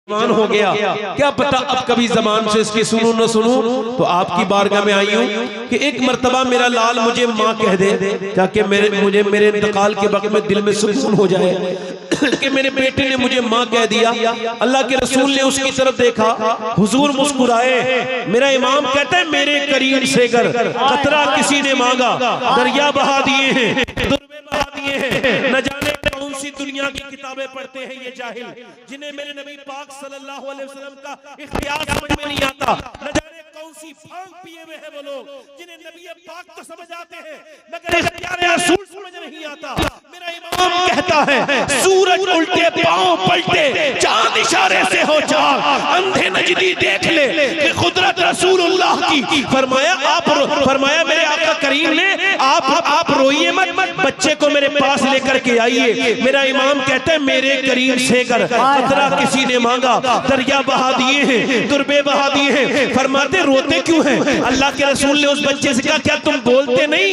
जवान हो गया, क्या पता अब कभी जबान से इसकी सुनूं न सुनूं, तो आपकी बारगाह में आई हूं कि एक मर्तबा मेरा लाल मुझे माँ कह दे, ताकि मेरे इंतकाल के वक्त में दिल में सुकून हो जाए कि मेरे बेटे ने मुझे माँ कह दिया। अल्लाह के रसूल ने उसकी तरफ देखा, हुजूर मुस्कुराए। मेरा इमाम कहता है मेरे करीम से गर खतरा किसी ने मांगा, दरिया बहा दिए हैं, दुर्बे बहा दिए हैं। न जाने कौन सी दुनिया की किताबें पढ़ते हैं ये जाहिल, जिन्हें मेरे नबी पाक सल्लल्लाहु अलैहि वसल्लम का इख्तियार समझ में नहीं आता। न जाने कौन सी भांग पिए हुए हैं वो लोग, जिन्हें नबी पाक तो समझ आते हैं मगर इख्तियार रसूल समझ नहीं आता। मेरा इमाम कहता है सूरज उल्टे पांव पलटे, चांद इशारे से हो जाग, अंधे नजदी देख ले कि कुदरत रसूलुल्लाह की। फरमाया मेरे आका करीम ने आप रोइए मत, बच्चे को मेरे पास लेकर के आइए। मेरा इमाम कहता है मेरे करीम से कर खतरा किसी ने मांगा, दरिया बहा दिए हैं, दुर्बे बहा दिए हैं। फरमाते रोते क्यों हैं? अल्लाह के रसूल ने उस बच्चे से कहा क्या तुम बोलते नहीं?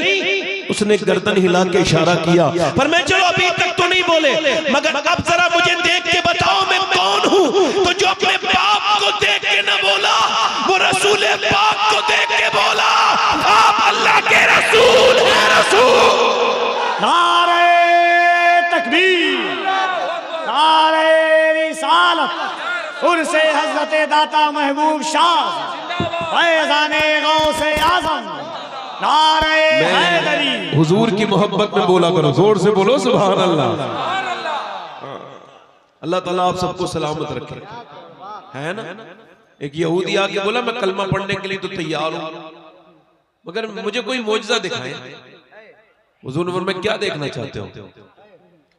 उसने गर्दन हिला के इशारा किया। फरमाया चलो अभी तक तो नहीं बोले, मगर अब जरा मुझे देख के बताओ मैं कौन हूँ। तो जो अपने बाप को देख के न बोला वो रसूल पाक को देख के बोला आप अल्लाह के रसूल हैं। रसूल नारे तकबीर, नारे रिसालत, उर्से हज़रत दाता महबूब शाह, फैज़ाने गौसे आज़म, नारे हैदरी। हुजूर की मोहब्बत में बोला करो, जोर से बोलो सुभान अल्लाह। अल्लाह ताला आप सबको सलामत रखे, है ना। एक यहूदी आके बोला मैं कलमा पढ़ने के लिए तो तैयार हूं, मगर मुझे कोई मोजज़ा दिखाए। हुजूर ने फरमाया क्या देखना चाहते हो?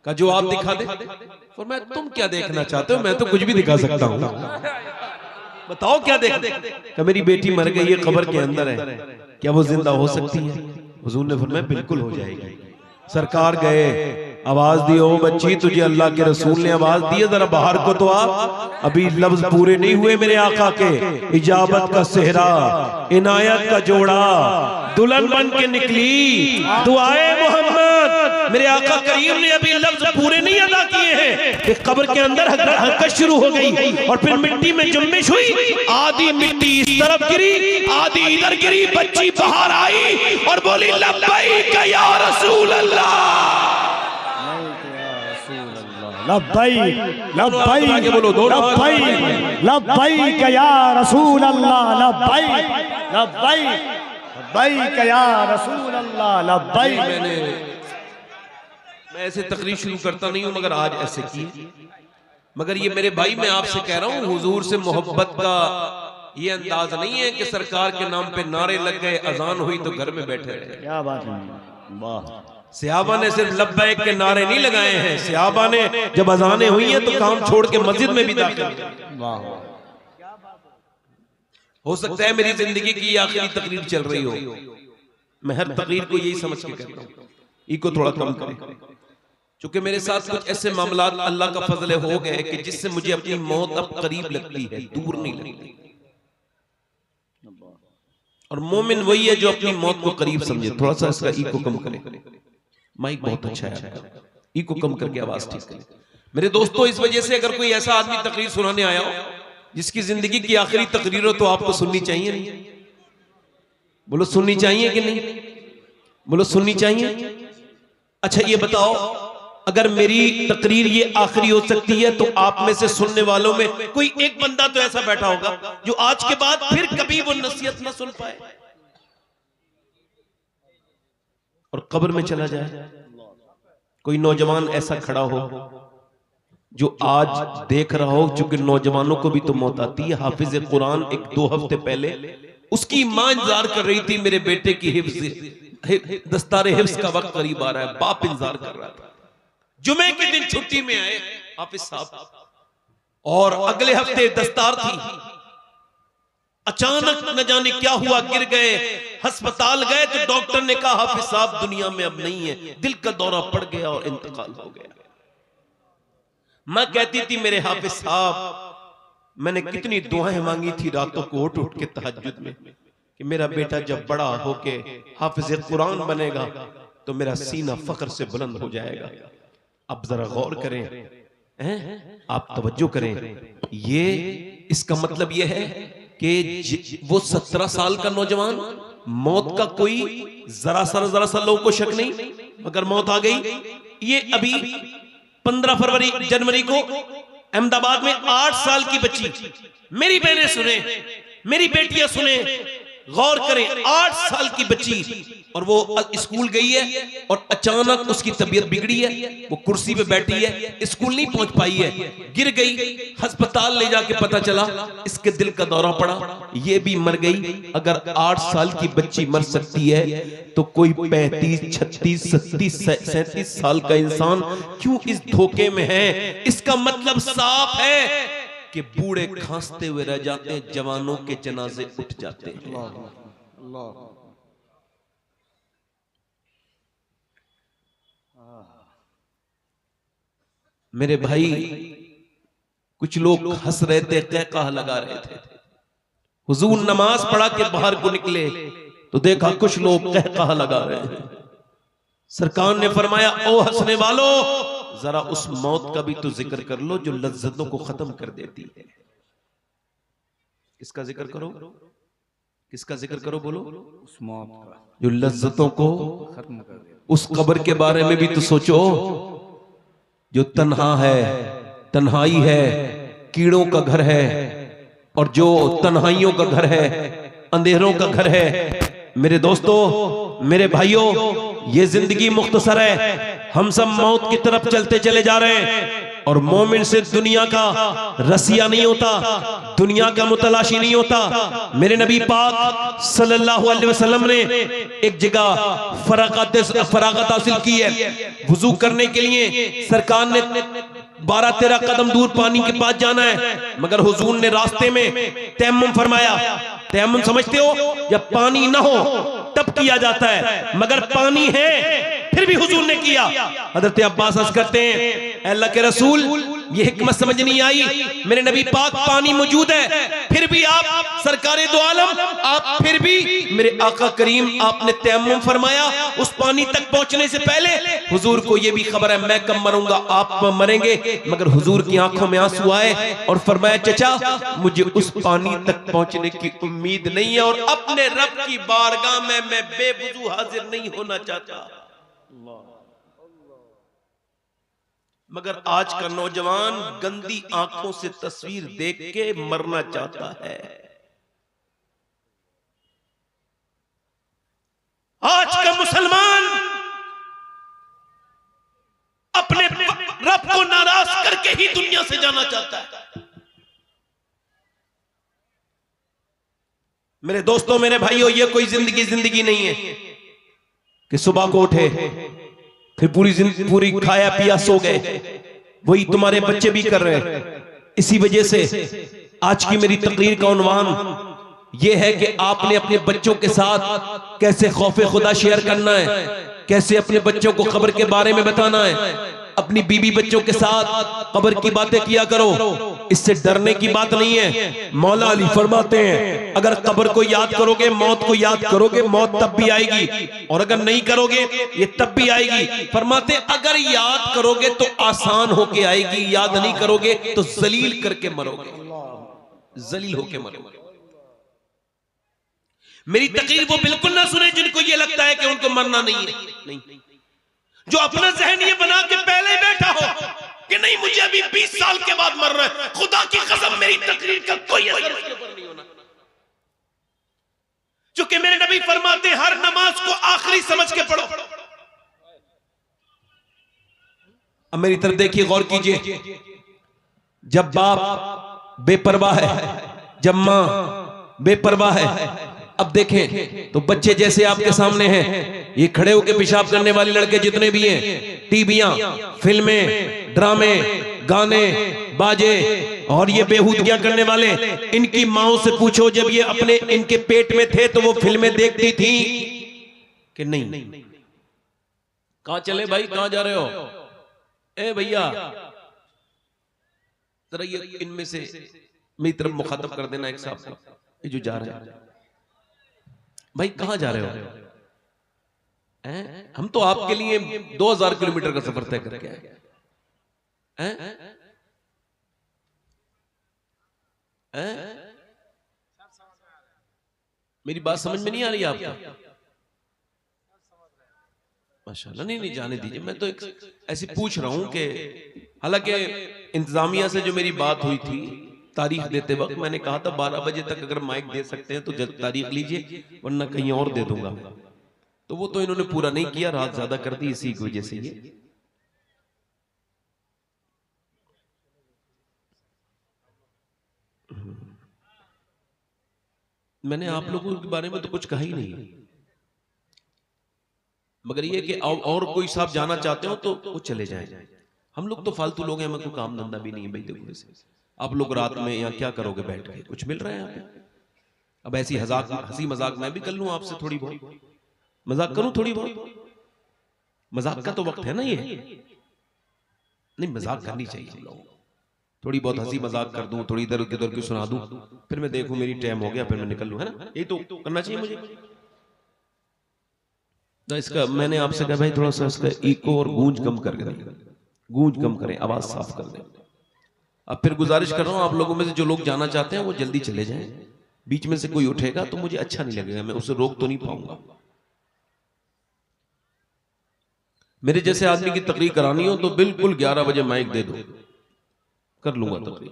कहा जो आप दिखा दे। फरमाया तुम क्या देखना चाहते हो? मैं तो कुछ भी दिखा सकता हूँ, बताओ क्या देख। कहा मेरी बेटी मर गई है, कब्र के अंदर है, क्या वो जिंदा हो सकती है? हुजूर ने फरमाया बिल्कुल हो जाएगी। सरकार गए, आवाज दी ओ बच्ची तुझे अल्लाह के रसूल ने आवाज दी है, जरा बाहर को तो आ। अभी लफ्ज पूरे नहीं हुए मेरे आका के। इजाबत का सेहरा, इनायत का जोड़ा, दुल्हन बन के निकली दुआए मोहम्मद। मेरे आका करीम ने अभी लफ्ज पूरे नहीं अदा किए हैं कि कब्र के अंदर हरकत शुरू हो गई और फिर मिट्टी में जुम्बिश हुई। आधी मिट्टी इस तरफ गिरी, आधी इधर गिरी, बच्ची बाहर आई और बोली लब्बैक या रसूल अल्लाह। लब्बैक लब्बैक लब्बैक लब्बैक या रसूल अल्लाह, लब्बैक लब्बैक लब्बैक या रसूल अल्लाह, लब्बैक। मैं ऐसे तकरीर शुरू करता नहीं हूं मगर आज ऐसे की। मगर ये मेरे भाई मैं आपसे कह रहा हूं हुजूर से मोहब्बत का ये अंदाज नहीं है कि सरकार के नाम पे नारे लग गए, अजान हुई तो घर में बैठे रहे। क्या बात है, वाह। सहाबा ने सिर्फ लब्बैक के नारे नहीं लगाए हैं, सहाबा ने जब अजानें हुई हैं तो काम छोड़ के मस्जिद में भी दाखिल। वाह। हो सकता है मेरी जिंदगी की आखिरी तकरीर चल रही हो, मैं हर तकरीर को यही समझ के कहता हूं इको थोड़ा कम करें, क्योंकि मेरे साथ कुछ ऐसे मामलात अल्लाह का फजल हो गए कि जिससे मुझे अपनी मौत अब करीब लगती है, दूर नहीं लगती। और मोमिन वही है जो अपनी मौत को करीब समझे। थोड़ा सा इसका इको कम करें, माइक बहुत अच्छा है, इको कम करके आवाज ठीक करें। मेरे दोस्तों इस वजह से अगर कोई ऐसा आदमी तकरीर सुनाने आया हो जिसकी जिंदगी की आखिरी तकरीर हो तो आपको सुननी चाहिए नहीं? बोलो सुननी चाहिए कि नहीं? बोलो सुननी चाहिए। अच्छा ये बताओ अगर मेरी तकरीर ये आखिरी हो सकती है तो आप में से सुनने वालों में कोई एक बंदा तो ऐसा बैठा होगा जो आज के बाद फिर कभी वो नसीहत ना सुन पाए और कब्र में चला जाए। कोई नौजवान ऐसा खड़ा हो जो आज देख रहा हो, चूंकि नौजवानों को भी तो मौत आती है। हाफिज कुरान एक 2 हफ्ते पहले उसकी मां इंतजार कर रही थी मेरे बेटे की हिफ्ज, दस्तारे हिफ्ज का वक्त करीब आ रहा है, बाप इंतजार कर रहा था। जुमे के दिन छुट्टी में आए हाफिज साहब और अगले हफ्ते दस्तार थी। अचानक न जाने क्या हुआ, गिर गए, अस्पताल गए तो डॉक्टर ने कहा हाफिज साहब दुनिया में अब नहीं है, दिल का दौरा पड़ गया और इंतकाल हो गया। मैं कहती थी मेरे हाफिज साहब मैंने कितनी दुआएं मांगी थी रातों को उठ उठ के तहज्जुद में कि मेरा बेटा जब बड़ा होके हाफिज कुरान बनेगा तो मेरा सीना फख्र से बुलंद हो जाएगा। अब जरा गौर करें आप तवज्जो करें, ये इसका मतलब ये है कि वो 17 साल का नौजवान, मौत का कोई जरा सा लोगों को शक नहीं, मगर मौत आ गई। ये अभी 15 जनवरी को अहमदाबाद में 8 साल की बच्ची, मेरी बहनें सुने, मेरी बेटियां सुने, गौर करें, 8 साल की बच्ची, और वो स्कूल गई है और अचानक उसकी तबीयत बिगड़ी है, वो कुर्सी पे बैठी है, स्कूल नहीं पहुंच पाई है, गिर गई, अस्पताल ले जाके पता चला इसके दिल का दौरा पड़ा, ये भी मर गई। अगर 8 साल की बच्ची मर सकती है तो कोई 35, 36, 37, 37 साल का इंसान क्यों इस धोखे में है? इसका मतलब साफ है कि बूढ़े खांसते हुए रह जाते हैं, जवानों के जनाजे उठ जाते हैं। मेरे भाई, कुछ लोग हंस रहे थे, कहकहा लगा रहे थे। हुजूर नमाज पढ़ा के बाहर को निकले तो देखा कुछ लोग कहकहा लगा रहे हैं। सरकार ने फरमाया, ओ हंसने वालों, जरा उस मौत का भी तो जिक्र कर लो जो लज्जतों को खत्म कर देती है। किसका जिक्र करो? किसका जिक्र करो? बोलो। उस मौत का जो लज्जतों को खत्म कर दे। उस कब्र के बारे में भी तो सोचो, जो तन्हा है, तन्हाई है, कीड़ों का घर है, और जो तन्हाइयों का घर है, अंधेरों का घर है। मेरे दोस्तों, मेरे भाइयों, ये जिंदगी मुख्तसर है, हम सब मौत की तरफ चलते चले जा रहे हैं, और मोमिन से दुनिया का रसिया नहीं होता, दुनिया का मुतलाशी नहीं होता। मेरे नबी पाक सल्लल्लाहु अलैहि वसल्लम ने एक जगह फरागत हासिल की है, वुजू करने के लिए सरकार ने 12-13 कदम दूर पानी के पास जाना है, मगर हुजूर ने रास्ते में तयम्मुम फरमाया। तयम्मुम समझते हो? जब पानी ना हो तब किया जाता है, मगर पानी है फिर भी हुजूर ने किया। हजरत अब्बास अर्ज करते हैं, अल्लाह के रसूल, ये हिकमत समझ नहीं आई, मेरे नबी पाक पानी मौजूद है, फिर भी आप सरकारे दो आलम, आप फिर भी मेरे आका करीम, आपने तयम्मुम फरमाया। उस पानी तक पहुंचने से पहले हुजूर को ये भी खबर है मैं कब मरूंगा, आप मरेंगे, मगर हुजूर की आंखों में आंसू आए और फरमाया, चचा मुझे उस पानी तक पहुंचने की उम्मीद नहीं है, और अपने रब की बारगाह में मैं बेवुजू हाजिर नहीं होना चाहता। मगर आज का नौजवान गंदी आंखों से तस्वीर देख के मरना चाहता है। आज का मुसलमान अपने रब को नाराज करके ही दुनिया से जाना चाहता है। मेरे दोस्तों, मेरे भाइयों, ये कोई जिंदगी नहीं है कि सुबह को उठे फिर पूरी खाया पिया सो गए। वही तुम्हारे बच्चे भी कर रहे हैं। इसी वजह से आज की मेरी तकरीर का उन्वान ये है कि आपने अपने बच्चों के साथ कैसे खौफे खुदा शेयर करना है, कैसे अपने बच्चों को कब्र के बारे में बताना है। अपनी बीवी बच्चों के साथ कब्र की बातें किया करो, इससे डरने की बात नहीं है। मौला अली फरमाते हैं, अगर कब्र को याद करोगे, मौत को याद करोगे, मौत तब भी आएगी, और अगर नहीं करोगे ये तब भी आएगी। फरमाते अगर याद करोगे तो आसान होके आएगी, याद नहीं करोगे तो जलील करके मरोगे, जलील होके मरोगे। मेरी तकरीर वो बिल्कुल ना सुने जिनको ये लगता है कि उनको मरना नहीं है। नहीं, जो अपना जहन ये बना के पहले ही बैठा हो कि नहीं मुझे अभी 20 साल के बाद मरना है, खुदा की कसम मेरी तकरीर का कोई असर उसके ऊपर नहीं होना। चूंकि मेरे नबी फरमाते हर नमाज को आखिरी समझ के पढ़ो। अब मेरी तरफ देखिए, गौर कीजिए। जब बाप बेपरवाह है, जब मां बेपरवाह है, अब देखें तो बच्चे जैसे आपके सामने हैं, ये खड़े होकर पेशाब करने वाले लड़के जितने भी हैं, टीवियां, फिल्में, ड्रामे, गाने, बाजे और ये बेहूदगियां करने वाले, इनकी माओं से पूछो जब ये अपने इनके पेट में थे तो वो फिल्में देखती थी कि नहीं? कहां चले भाई, कहां जा रहे हो? ए भैया जरा ये इनमें से मेरी तरफ मुखातब कर देना एक साहब को, ये जो जा रहे हैं। भाई कहां जा रहे हो? हम तो आपके लिए 2000 किलोमीटर का सफर तय करके आए। हैं? मेरी बात समझ में नहीं आ रही आपको? माशाल्लाह। नहीं नहीं, जाने दीजिए। मैं तो ऐसी पूछ रहा हूं कि हालांकि इंतजामिया से जो मेरी बात हुई थी तारीख देते वक्त, मैंने कहा था 12 बजे तक अगर माइक दे सकते हैं तो जब तारीख लीजिए, वरना कहीं और दे दूंगा। तो वो तो इन्होंने पूरा नहीं किया, रात ज्यादा कर दी, इसी की वजह से ये। मैंने आप लोगों के बारे में तो कुछ कहा ही नहीं, मगर ये कि और कोई साहब जाना चाहते हो तो वो चले जाएं। हम लोग तो फालतू लोग हैं, हमें कोई काम धंधा भी नहीं है भाई। देखो वैसे आप लोग रात में यहाँ क्या करोगे बैठ के, कुछ मिल रहा है यहाँ पे? अब ऐसी हंसी मजाक मैं भी कर लूं आपसे, थोड़ी बहुत मजाक करूं, थोड़ी बहुत मजाक का तो वक्त है ना ये। नहीं, मजाक करनी चाहिए हम लोग, थोड़ी बहुत हंसी मजाक कर दूं, थोड़ी इधर उधर की सुना दूं, फिर मैं देखूं मेरी टाइम हो गया, फिर मैं निकल लूं, है ना? यही तो करना चाहिए मुझे। तो इसका मैंने आपसे कहा भाई थोड़ा सा इसका इको और गूंज कम कर दें, गूंज कम करें, आवाज साफ कर दें। अब फिर गुजारिश कर रहा हूं आप लोगों में से जो लोग जाना चाहते हैं वो जल्दी चले जाएं। बीच में से कोई उठेगा तो मुझे अच्छा नहीं लगेगा, मैं उसे रोक तो नहीं पाऊंगा। मेरे जैसे आदमी की तकरीर करानी हो तो बिल्कुल 11 बजे माइक दे दो, कर लूंगा तकरीर।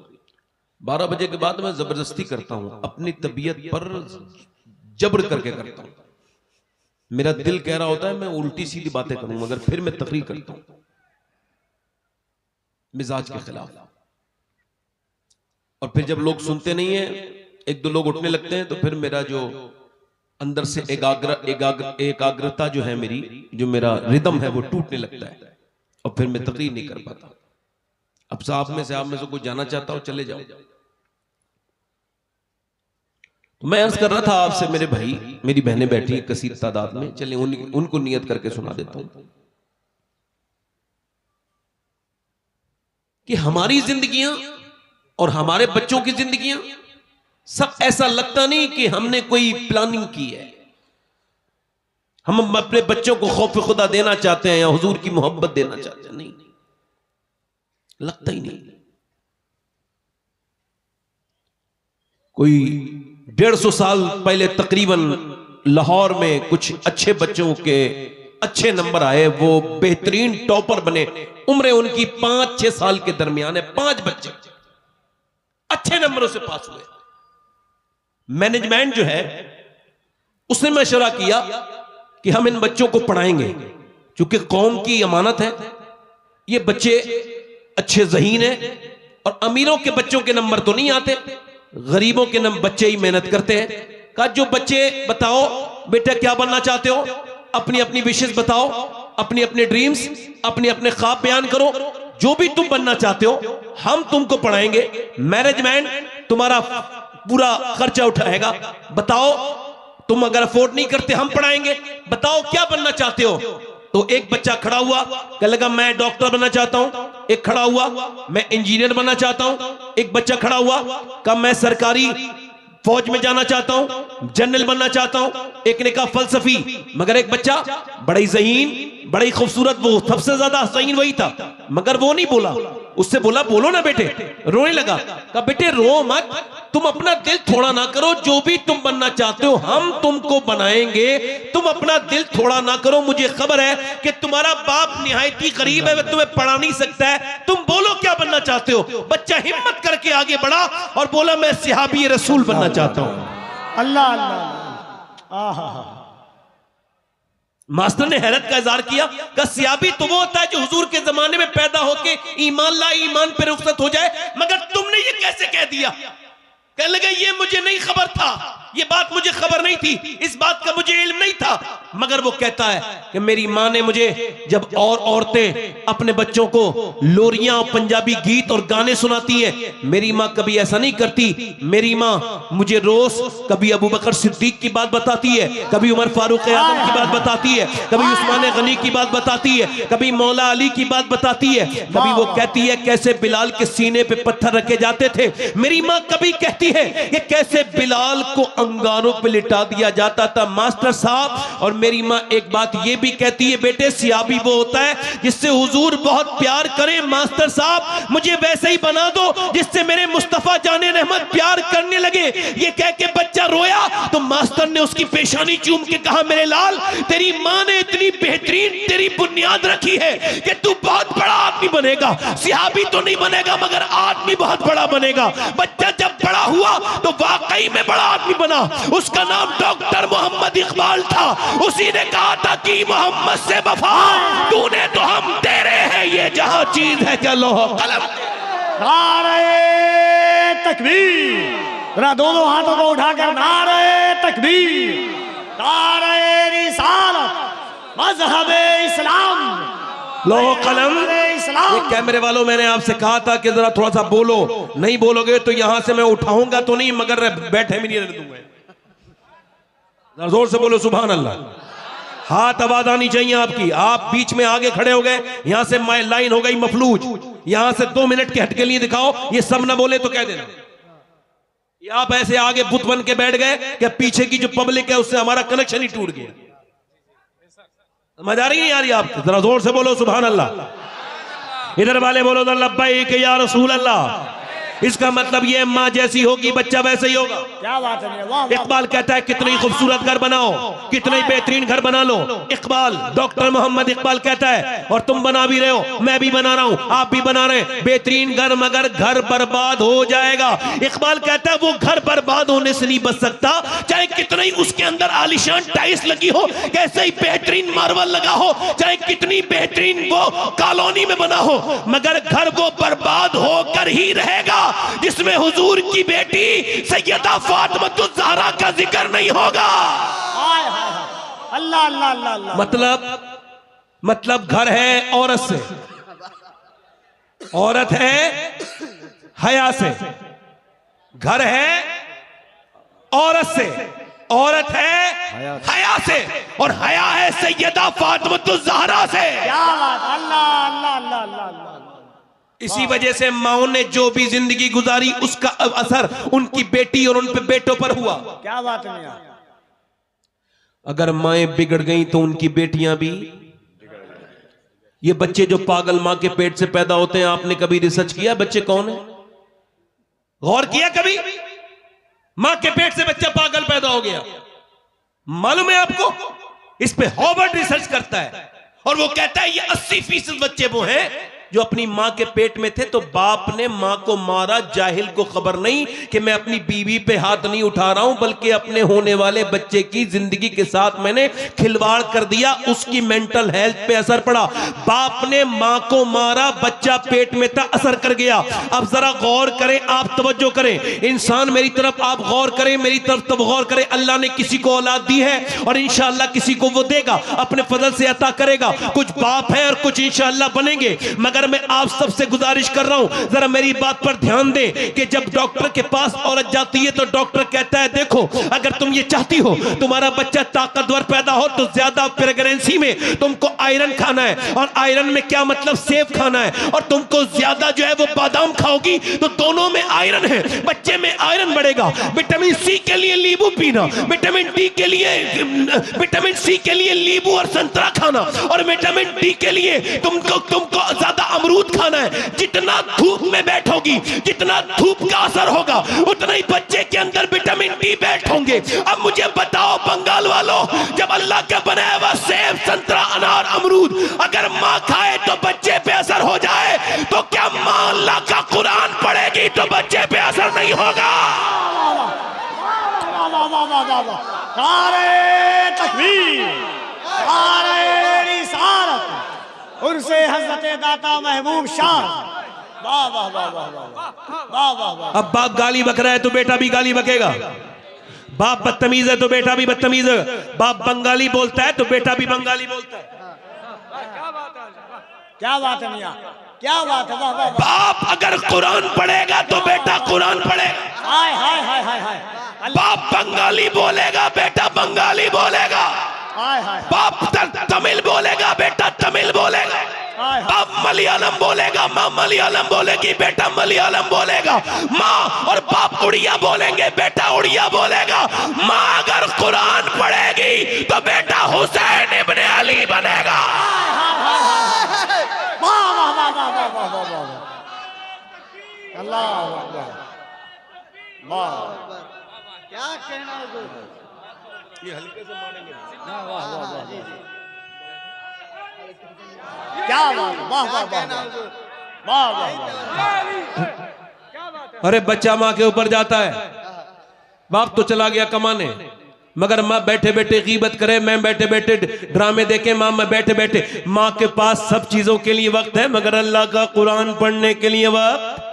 12 बजे के बाद मैं जबरदस्ती करता हूं, अपनी तबीयत पर जबर करके करता हूं। मेरा दिल कह रहा होता है मैं उल्टी सीधी बातें करूं, मगर फिर मैं तकरीर करता हूं मिजाज के खिलाफ। और फिर जब लोग सुनते नहीं है, एक दो लोग उठने लगते हैं, तो फिर मेरा जो अंदर से एकाग्रता जो है मेरी, जो मेरा रिदम है वो टूटने लगता है, और फिर मैं तकरीर नहीं कर पाता। अब आप में से कोई जाना चाहता हो चले जाओ। तो मैं अर्ज कर रहा था आपसे, मेरे भाई मेरी बहनें बैठी हैं कसीर तादाद में, चलिए उनको नियत करके सुना देता हूं कि हमारी जिंदगियां और हमारे बच्चों की जिंदगियां सब ऐसा लगता नहीं कि हमने कोई प्लानिंग की है। हम अपने बच्चों को खौफ खुदा देना चाहते हैं या हुजूर की मोहब्बत देना चाहते हैं, नहीं, लगता ही नहीं। कोई 150 साल पहले तकरीबन लाहौर में कुछ अच्छे बच्चों के अच्छे नंबर आए, वो बेहतरीन टॉपर बने, उम्र उनकी 5-6 साल के दरमियान है, 5 बच्चे अच्छे नंबरों से पास हुए। मैनेजमेंट जो है उसने मशवरा किया कि हम इन बच्चों को पढ़ाएंगे, क्योंकि कौम की अमानत है, ये बच्चे अच्छे ज़हीन हैं, और अमीरों के बच्चों के नंबर तो नहीं आते, गरीबों के बच्चे ही मेहनत करते हैं। कहा जो बच्चे बताओ बेटा क्या बनना चाहते हो, अपनी अपनी विशेष बताओ, अपनी अपनी ड्रीम्स, अपने अपने ख्वाब बयान करो, जो भी तुम बनना चाहते हो हम तुमको पढ़ाएंगे, मैनेजमेंट तुम्हारा पूरा खर्चा उठाएगा। बताओ तुम अगर अफोर्ड नहीं करते हम पढ़ाएंगे, बताओ क्या बनना चाहते हो। तो एक बच्चा खड़ा हुआ, कहने लगा मैं डॉक्टर बनना चाहता हूं। एक खड़ा हुआ मैं इंजीनियर बनना चाहता हूं। एक बच्चा खड़ा हुआ कहा मैं सरकारी फौज में जाना चाहता हूं, जनरल बनना चाहता हूं। एक ने कहा फलसफी, मगर एक बच्चा बड़ा ही ज़हीन, बड़ा ही खूबसूरत, वो सबसे ज्यादा ज़हीन वही था, मगर वो नहीं बोला। उससे बोला बोलो ना बेटे, रोने लगा। कहा बेटे रो मत, तुम अपना दिल थोड़ा ना करो, जो भी तुम बनना चाहते हो हम तुमको बनाएंगे, तुम अपना दिल थोड़ा ना करो। मुझे खबर है कि तुम्हारा बाप निहायती गरीब है, वह तुम्हें पढ़ा नहीं सकता है, तुम बोलो क्या बनना चाहते हो। बच्चा हिम्मत करके आगे बढ़ा और बोला मैं सहाबी रसूल बनना चाहता हूं। अल्लाह अल्लाह। मास्टर ने हैरत का इजहार किया, कि सहाबी तो वो होता है जो हुजूर के जमाने में पैदा होके ईमान ला ईमान पे रुखसत हो जाए, मगर तुमने ये कैसे कह दिया। कहने लगा ये मुझे नहीं खबर था, ये बात मुझे खबर नहीं थी, इस बात का मुझे इल्म नहीं था। मगर वो कहता है कि मेरी माँ ने मुझे, जब और औरतें अपने बच्चों को लोरियां और पंजाबी गीत और गाने सुनाती हैं, मेरी माँ कभी ऐसा नहीं करती। मेरी माँ मुझे रोज कभी अबू बकर सिद्दीक की बात बताती है, कभी उमर फारूक आजम की बात बताती है, कभी उस्मान गनी की बात बताती है, कभी मौला अली की बात बताती है, कभी वो कहती है कैसे बिलाल के सीने पे पत्थर रखे जाते थे। मेरी माँ कभी कहती है कि कैसे बिलाल को अंगारों पे लिटा दिया जाता था। मास्टर साहब, और मेरी माँ एक बात ये भी कहती है बेटे सहाबी वो होता है जिससे हुजूर बहुत प्यार करें। मास्टर साहब मुझे वैसे ही बना दो जिससे मेरे मुस्तफा जाने रहमत प्यार कर ये कह के बच्चा रोया तो मास्टर ने उसकी पेशानी चूम के कहा, मेरे लाल तेरी माँ ने इतनी बेहतरीन तेरी बुनियाद रखी है कि तू बहुत बड़ा आदमी बनेगा, सिहाबी तो नहीं बनेगा मगर आदमी बहुत बड़ा बनेगा। बच्चा जब बड़ा हुआ तो वाकई में बड़ा आदमी बना। उसका नाम डॉक्टर मोहम्मद इकबाल था। उसी ने कहा था कि मोहम्मद से वफा तूने तो हम तेरे हैं, ये जहां चीज है क्या लोह कलम। नारे तकबीर, जरा दोनों हाथों को उठाकर नारे तकबीर, नारे रिसालत, मज़हब इस्लाम, लोह कलम। इस्लाम। ये कैमरे वालों, मैंने आपसे कहा था कि जरा थोड़ा सा बोलो, नहीं बोलोगे तो यहां से मैं उठाऊंगा तो नहीं मगर बैठे भी नहीं रहने दूंगा। जोर से बोलो सुभान अल्लाह। हाथ आवाज आनी चाहिए आपकी। आप बीच में आगे खड़े हो गए, यहां से माई लाइन हो गई मफलूज, यहां से 2 मिनट के हट के लिए दिखाओ। ये सब ना बोले तो कह देना। ये आप ऐसे आगे बुत बन के बैठ गए कि पीछे की जो पब्लिक है उससे हमारा कनेक्शन ही टूट गया। समझ आ रही है यार? आप जरा जोर से बोलो सुभान अल्लाह। इधर वाले बोलो लब्बैक या रसूल अल्लाह। इसका मतलब ये माँ जैसी होगी बच्चा वैसे ही होगा। क्या बात है? वाह। इकबाल कहता है कितनी खूबसूरत घर बनाओ, कितने बेहतरीन घर बना लो। इकबाल, डॉक्टर मोहम्मद इकबाल कहता है, और तुम बना भी रहे हो, मैं भी बना रहा हूं, आप भी बना रहे हैं, बेहतरीन घर मगर घर बर्बाद हो जाएगा। इकबाल कहता है वो घर बर्बाद होने से नहीं बच सकता, चाहे कितना ही उसके अंदर आलिशान टाइल्स लगी हो, कैसे ही बेहतरीन मार्बल लगा हो, चाहे कितनी बेहतरीन वो कॉलोनी में बना हो, मगर घर वो बर्बाद होकर ही रहेगा जिसमें हुजूर की बेटी सैयदा फातिमा ज़हरा का जिक्र नहीं होगा। अल्लाह अल्लाह अल्लाह अल्लाह। मतलब घर है औरत से, औरत है हया से, घर है औरत से, औरत है हया से, और हया है सैयदा फातिमा ज़हरा से। क्या बात। अल्लाह अल्लाह अल्लाह अल्लाह। इसी वजह से माओ ने जो भी जिंदगी गुजारी उसका असर उनकी बेटी और उन पे बेटों पर हुआ। क्या बात है? अगर माएं बिगड़ गई तो उनकी बेटियां भी। ये बच्चे जो पागल मां के पेट से पैदा होते हैं, आपने कभी रिसर्च किया बच्चे कौन है? गौर किया कभी? मां के पेट से बच्चा पागल पैदा हो गया, मालूम है आपको? इस पे हॉवर्ड रिसर्च करता है और वो कहता है ये 80% बच्चे वो हैं जो अपनी मां के पेट में थे तो बाप ने मां को मारा। जाहिल को खबर नहीं कि मैं अपनी बीवी पे हाथ नहीं उठा रहा हूं बल्कि अपने होने वाले बच्चे की जिंदगी के साथ मैंने खिलवाड़ कर दिया, उसकी मेंटल हेल्थ पे असर पड़ा। बाप ने मां को मारा, बच्चा पेट में था, असर कर गया। अब जरा गौर करें, आप तवज्जो करें, इंसान मेरी तरफ आप गौर करें, मेरी तरफ तब गौर करें। अल्लाह ने किसी को औलाद दी है और इंशाअल्लाह किसी को वो देगा, अपने फजल से अता करेगा। कुछ बाप है और कुछ इंशाअल्लाह बनेंगे, मगर मैं आप सबसे गुजारिश कर रहा हूं जरा मेरी बात पर ध्यान दें कि जब डॉक्टर के पास औरत जाती है तो डॉक्टर कहता है देखो अगर तुम ये चाहती हो तुम्हारा बच्चा ताकतवर पैदा हो तो ज्यादा प्रेगनेंसी में तुमको आयरन खाना है, और आयरन में क्या मतलब सेब खाना है, और तुमको ज्यादा जो है वो बादाम खाओगी तो दोनों में आयरन है, बच्चे में आयरन बढ़ेगा। विटामिन सी के लिए नींबू पीना, विटामिन डी के लिए विटामिन सी के लिए नींबू और संतरा खाना, और विटामिन डी के लिए तुमको ज्यादा अमरूद खाना है। जितना धूप में बैठोगी, जितना धूप का असर होगा उतना ही बच्चे के अंदर विटामिन डी बैठोगे। अब मुझे बताओ बंगाल वालों, जब अल्लाह का बनाया हुआ सेब, संतरा, अनार, अमरूद अगर माँ खाए तो बच्चे पे असर हो जाए तो क्या माँ अल्लाह का कुरान पढ़ेगी तो बच्चे पे असर नहीं होगा? नारे तकबीर, नारे रिसालत, उनसे हजरत दाता महबूब शाह। वाह वाह वाह वाह वाह वाह वाह। अब बाप गाली बक रहा है तो बेटा भी गाली बकेगा, बाप बदतमीज है तो बेटा भी बदतमीज है, बाप बंगाली बोलता है तो बेटा भी बंगाली बोलता है। क्या बात है मियां, क्या बात है? वाह वाह। बाप अगर कुरान पढ़ेगा तो बेटा कुरान पढ़ेगा। हाय हाय हाय हाय हाय। बाप बंगाली बोलेगा बेटा बंगाली बोलेगा, हाय हाय। बाप तमिल बोलेगा बेटा तमिल बोलेगा, बाप मलयालम बोलेगा माँ मलयालम बोलेगी, बेटा मलयालम बोलेगा। माँ और बाप उड़िया बोलेंगे, बेटा उड़िया बोलेगा। माँ अगर कुरान पढ़ेगी तो बेटा हुसैन इब्ने अली बनेगा। वाह वाह वाह वाह वाह वाह वाह वाह। अल्लाह वाह। क्या कहना हुजूर। ये हल्के से मारेंगे। वाह वाह वाह वाह, क्या बात, वाह वाह वाह वाह वाह। अरे बच्चा माँ के ऊपर जाता है, बाप तो चला गया कमाने, मगर माँ बैठे बैठे गीबत करे, मैं बैठे बैठे ड्रामे देखे, माँ मैं बैठे बैठे, माँ के पास सब चीजों के लिए वक्त है मगर अल्लाह का कुरान पढ़ने के लिए वक्त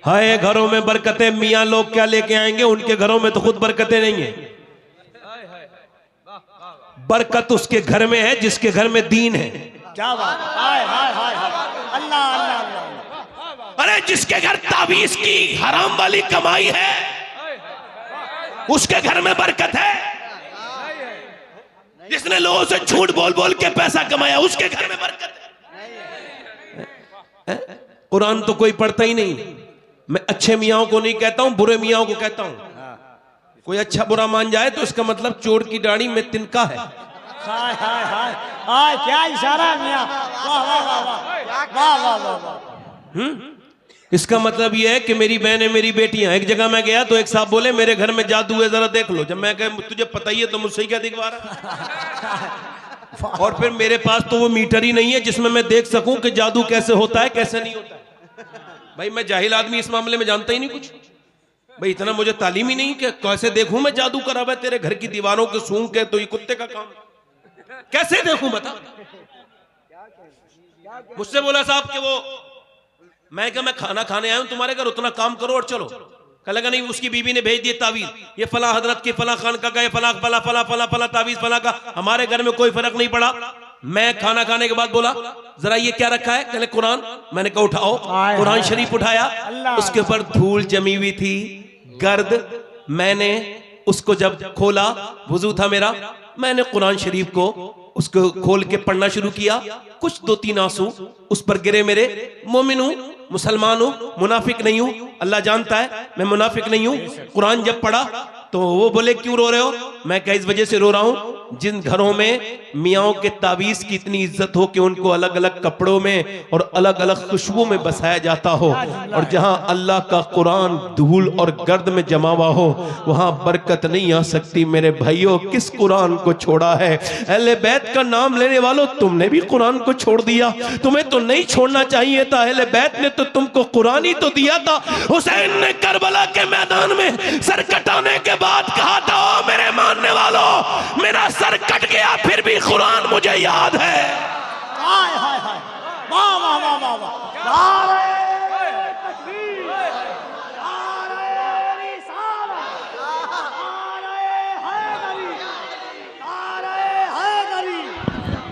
हाय। घरों में बरकतें मियाँ लोग क्या लेके आएंगे, उनके घरों में तो खुद बरकतें नहीं है। बरकत उसके घर में है जिसके घर में दीन है। क्या बात, हाय हाय हाय हाय, अल्लाह अल्लाह अल्लाह। अरे जिसके घर ताबीज की हराम वाली कमाई है उसके घर में बरकत है। जिसने लोगों से झूठ बोल बोल के पैसा कमाया उसके घर में बरकत है। कुरान तो कोई पढ़ता ही नहीं। मैं अच्छे मियाओं को नहीं कहता हूं, बुरे मियाओं को कहता हूं। कोई अच्छा बुरा मान जाए तो इसका मतलब चोर की दाढ़ी में तिनका है। हाय हाय हाय हाय, क्या इशारा है मियां, वाह वाह वाह वाह वाह वाह वाह। इसका मतलब यह है कि मेरी बहनें मेरी बेटियां। एक जगह मैं गया तो एक साहब बोले मेरे घर में जादू है जरा देख लो। जब मैं कहा तुझे पता ही है तो मुझसे क्या दिखवा रहा। और फिर मेरे पास तो वो मीटर ही नहीं है जिसमें मैं देख सकूं कि जादू कैसे होता है कैसे नहीं होता है। भाई मैं जाहिल आदमी, इस मामले में जानता ही नहीं कुछ। भाई इतना मुझे तालीम ही नहीं कि कैसे देखूं मैं जादू करा हुआ तेरे घर की दीवारों के सूंघ के, तो ये कुत्ते का काम कैसे देखूं बता। मुझसे बोला साहब कि वो, मैं क्या मैं खाना खाने आया हूं तुम्हारे घर, उतना काम करो और चलो। कह लगा नहीं, उसकी बीबी ने भेज दिए तावीज, ये फला हजरत की फला खान का गए फला फला फला फला फला तावीज फला का। हमारे घर में कोई फर्क नहीं पड़ा। मैं खाना खाने के बाद बोला जरा ये क्या रखा है, कहले कुरान। मैंने कहा उठाओ, कुरान शरीफ उठाया, उसके ऊपर धूल जमी हुई थी, गर्द। मैंने उसको जब खोला, वुजू था मेरा, मैंने कुरान शरीफ को उसको खोल के पढ़ना शुरू किया। कुछ 2-3 आंसू उस पर गिरे मेरे। मोमिन हूं, मुसलमान हूं, मुनाफिक नहीं हूं, अल्लाह जानता है मैं मुनाफिक नहीं हूं। कुरान जब पढ़ा तो वो बोले क्यों रो रहे हो? मैं क्या इस वजह से रो रहा हूं जिन घरों में मियाओं के तावीज की इतनी इज्जत हो कि उनको अलग अलग कपड़ों में और अलग अलग खुशबू में बसाया जाता हो, और जहां अल्लाह का कुरान धूल और गर्द में जमा हुआ हो वहां बरकत नहीं आ सकती। मेरे भाइयों, किस कुरान को छोड़ा है? अहले बैत का नाम लेने वालों, तुमने भी कुरान को छोड़ दिया। तुम्हें तो नहीं छोड़ना चाहिए था। अहले बैत ने तो तुमको कुरान ही तो दिया था। हुसैन ने करबला के मैदान में सर कटाने के बाद कहा था, ओ मेरे मानने वालों, मेरा सर कट गया फिर भी कुरान मुझे याद है। हाय हाय हाय, वाह वाह वाह वाह वाह, नारे तकबीर, नारे रिसालत, नारे हैदरी, नारे हैदरी।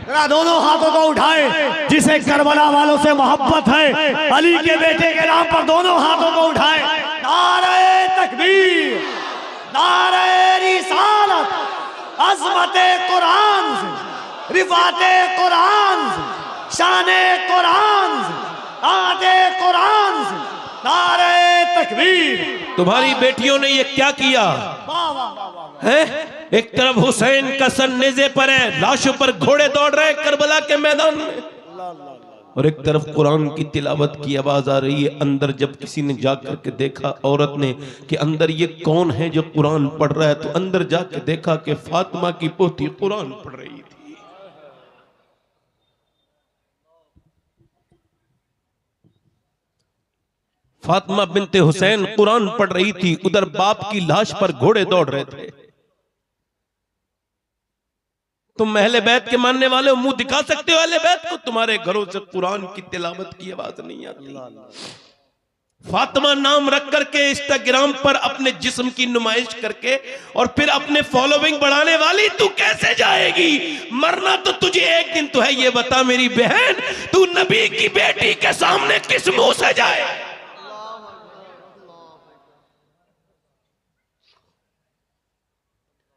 जरा दोनों हाथों को उठाए, जिसे करबला वालों से मोहब्बत है, अली के बेटे के नाम पर दोनों हाथों को उठाए। नारे तकबीर, नारे रिसालत, अज़मते कुरान से, रिफाते कुरान से, शाने कुरान से, आदे कुरान से, नारे तकबीर। तुम्हारी बेटियों ने ये क्या किया वाह वाह वाह वाह। है? एक तरफ हुसैन का सर नेज़े पर है, लाशों पर घोड़े दौड़ रहे करबला के मैदान में, और एक तरफ कुरान की तिलावत की आवाज आ रही है। अंदर जब किसी ने जाकर के देखा, औरत ने, कि अंदर ये कौन है जो कुरान पढ़ रहा है, तो अंदर जाके देखा कि फातिमा की पोती कुरान पढ़ रही थी। फातिमा बिनते हुसैन कुरान पढ़ रही थी, उधर बाप की लाश पर घोड़े दौड़ रहे थे। तुम अहले बैत के मानने वाले हो, मुंह दिखा सकते हो अहले बैत को? तुम्हारे घरों से कुरान की तिलावत की आवाज नहीं आती। फातिमा नाम रख करके इंस्टाग्राम पर अपने जिस्म की नुमाइश करके और फिर अपने फॉलोइंग बढ़ाने वाली तू कैसे जाएगी? मरना तो तुझे एक दिन तो है। ये बता मेरी बहन, तू नबी की बेटी के सामने किस मुंह से जाए?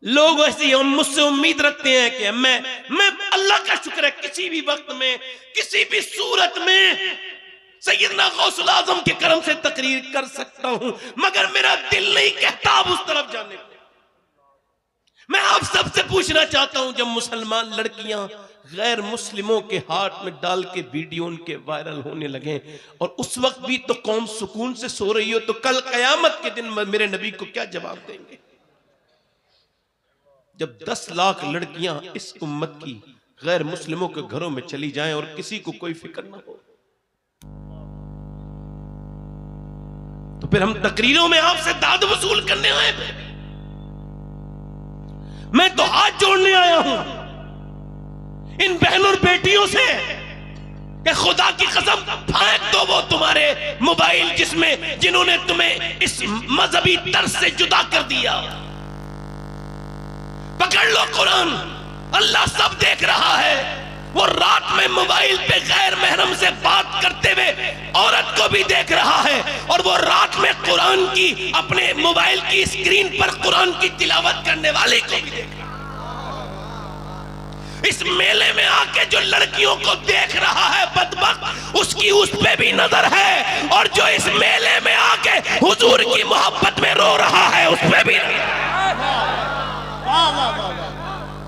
लोग ऐसे हम मुझसे उम्मीद रखते हैं कि मैं अल्लाह का शुक्र है किसी भी वक्त में किसी भी सूरत में सैयदना गौसुल आजम के करम से तकरीर कर सकता हूं, मगर मेरा दिल नहीं कहता अब उस तरफ जाने को। मैं आप सबसे पूछना चाहता हूं, जब मुसलमान लड़कियां गैर मुस्लिमों के हाथ में डाल के वीडियो उनके वायरल होने लगे और उस वक्त भी तो कौम सुकून से सो रही हो, तो कल कयामत के दिन मेरे नबी को क्या जवाब देंगे? जब 10 लाख लड़कियां इस उम्मत की गैर मुस्लिमों के घरों में चली जाएं और किसी को कोई फिक्र ना हो, तो फिर हम तकरीरों में आपसे दाद वसूल करने आए थे? मैं तो हाथ जोड़ने आया हूं इन बहनों और बेटियों से कि खुदा की कसम फेंक दो वो तुम्हारे मोबाइल जिन्होंने तुम्हें इस मजहबी तर्ज से जुदा कर दिया। पकड़ लो कुरान, अल्लाह सब देख रहा है। वो रात में मोबाइल पे गैर महरम से बात करते हुए औरत को भी देख रहा है और वो रात में कुरान की अपने मोबाइल की स्क्रीन पर कुरान की तिलावत करने वाले को भी देख रहा है। इस मेले में आके जो लड़कियों को देख रहा है बदबख्त, उसकी उस पे भी नजर है, और जो इस मेले में आके हुजूर की मोहब्बत में रो रहा है उस पे भी। वाह वाह वाह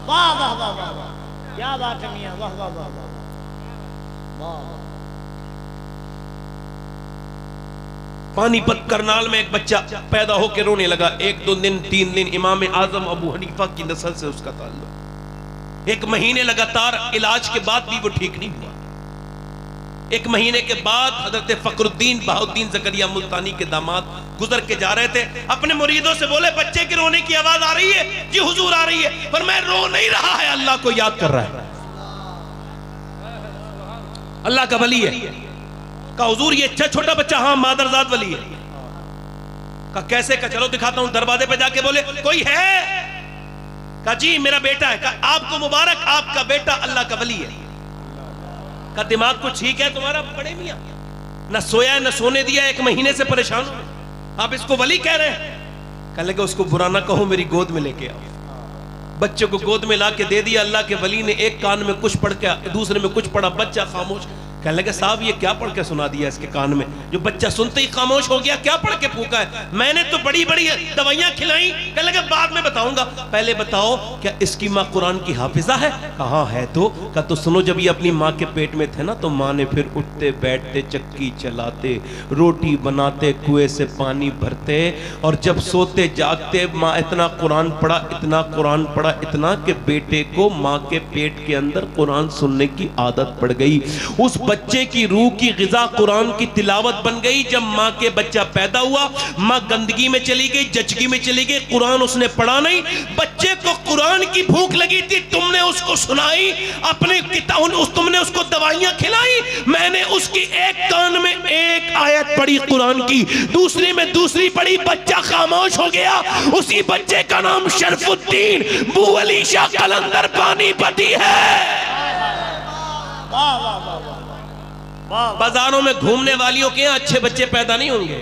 वाह वाह वाह वाह वाह, क्या बात है मियां, वाह वाह वाह वाह वाह। पानीपत करनाल में एक बच्चा पैदा होकर रोने लगा। 1 2 दिन 3 दिन इमाम आजम अबू हनीफा की नस्ल से उसका ताल्लुक। 1 महीने लगातार इलाज के बाद भी वो ठीक नहीं हुआ। 1 महीने के बाद हजरत फखरुद्दीन बहाउद्दीन जकरिया मुल्तानी के दामाद गुजर के जा रहे थे, अपने मुरीदों से बोले बच्चे के रोने की आवाज आ रही है जी हुजूर आ रही है, पर मैं रो नहीं रहा है, अल्लाह को याद कर रहा है, अल्लाह का वली है। का हुजूर ये अच्छा छोटा बच्चा, हाँ मादरजाद वली है। का कैसे? का चलो दिखाता हूं। दरवाजे पे जाके बोले कोई है? का जी मेरा बेटा है। का आपको मुबारक, आपका बेटा अल्लाह का वली है। का दिमाग को ठीक है तुम्हारा? बड़े मियां न सोया न सोने दिया, 1 महीने से परेशान हो, आप इसको वली कह रहे हैं? कहने लगे उसको बुरा ना कहो, मेरी गोद में लेके आओ। बच्चे को गोद में ला के दे दिया। अल्लाह के वली ने एक कान में कुछ पढ़ के दूसरे में कुछ पढ़ा, बच्चा खामोश। कहने लगे साहब ये क्या पढ़ के सुना दिया इसके कान में, जो बच्चा सुनते ही खामोश हो गया, क्या पढ़ के फूका है? मैंने तो बड़ी बड़ी दवाइयां खिलाई। कहने लगे बाद में बताऊंगा, पहले बताओ क्या इसकी माँ कुरान की हाफिजा है? कहाँ है तो? कहा तो सुनो, जब ये अपनी माँ के पेट में थे ना, तो माँ ने फिर उठते बैठते चक्की चलाते रोटी बनाते कुएं से पानी भरते, और जब सोते जागते माँ इतना कुरान पढ़ा, इतना कुरान पढ़ा, इतना कि बेटे को माँ के पेट के अंदर कुरान सुनने की आदत पड़ गई। उस बच्चे की रूह की गिजा कुरान की तिलावत बन गई। जब माँ के बच्चा पैदा हुआ, माँ गंदगी में चली गई, जचगी में चली गई, कुरान उसने पढ़ा नहीं। बच्चे को कुरान की भूख लगी थी, तुमने उसको सुनाई, अपने तुमने उसको दवाइयां खिलाई। मैंने उसकी एक कान में 1 आयत पढ़ी कुरान की, दूसरी में दूसरी पढ़ी, बच्चा खामोश हो गया। उसी बच्चे का नाम शरफुद्दीन बू अली शाह कलंदर पानीपती है। वाह वाह वाह वाह। बाजारों में घूमने वालियों के यहाँ अच्छे बच्चे पैदा नहीं होंगे,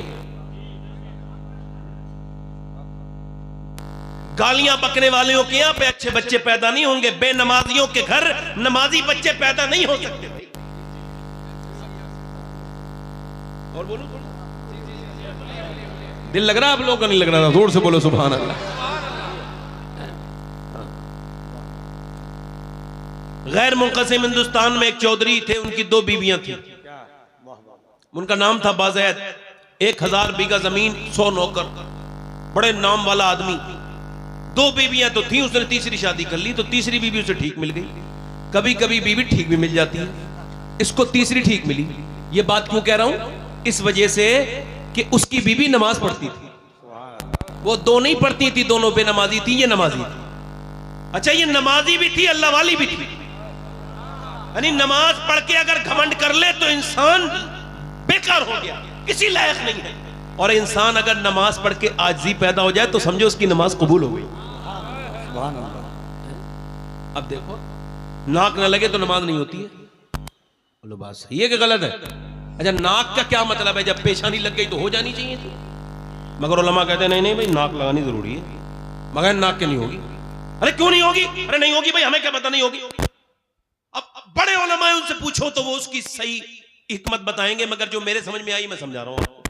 गालियां बकने वालियों के यहाँ पे अच्छे बच्चे पैदा नहीं होंगे, बेनमाजियों के घर नमाजी बच्चे पैदा नहीं हो सकते। और बोलो, दिल लग रहा है आप लोगों का? नहीं लग रहा था? जोर से बोलो सुभान अल्लाह। गैर मुंक़सिम हिंदुस्तान में एक चौधरी थे, उनकी 2 बीवियां थी। उनका नाम था बाज़ैद। 1000 बीघा जमीन, 100 नौकर, बड़े नाम वाला आदमी। 2 बीवियां तो थी, उसने तीसरी शादी कर ली, तो तीसरी बीवी उसे ठीक मिल गई। कभी कभी बीवी ठीक भी मिल जाती है, इसको तीसरी ठीक मिली। ये बात क्यों कह रहा हूं? इस वजह से कि उसकी बीवी नमाज पढ़ती थी, वो 2 नहीं पढ़ती थी, दोनों बेनमाजी थी, ये नमाजी थी। अच्छा, ये नमाजी भी थी, अल्लाह वाली भी थी। यानी नमाज पढ़ के अगर घमंड कर ले तो इंसान बेकार हो गया, किसी लायक नहीं है। और इंसान अगर नमाज पढ़ के आजिज़ी पैदा हो जाए तो समझो उसकी नमाज कबूल हो गई। अब देखो, नाक न लगे तो नमाज नहीं होती है। बोलो बात सही है कि गलत है? अच्छा, नाक का क्या मतलब है? जब पेशानी लग गई तो हो जानी चाहिए थी, मगर उलमा कहते हैं नहीं नहीं भाई, नाक लगानी जरूरी है, मगर नाक के नहीं होगी। अरे क्यों नहीं होगी? अरे नहीं होगी भाई, हमें क्या पता नहीं होगी। अब बड़े उलमा है, उनसे पूछो तो वो उसकी सही हिकमत बताएंगे, मगर जो मेरे समझ में आई मैं समझा रहा हूं आपको।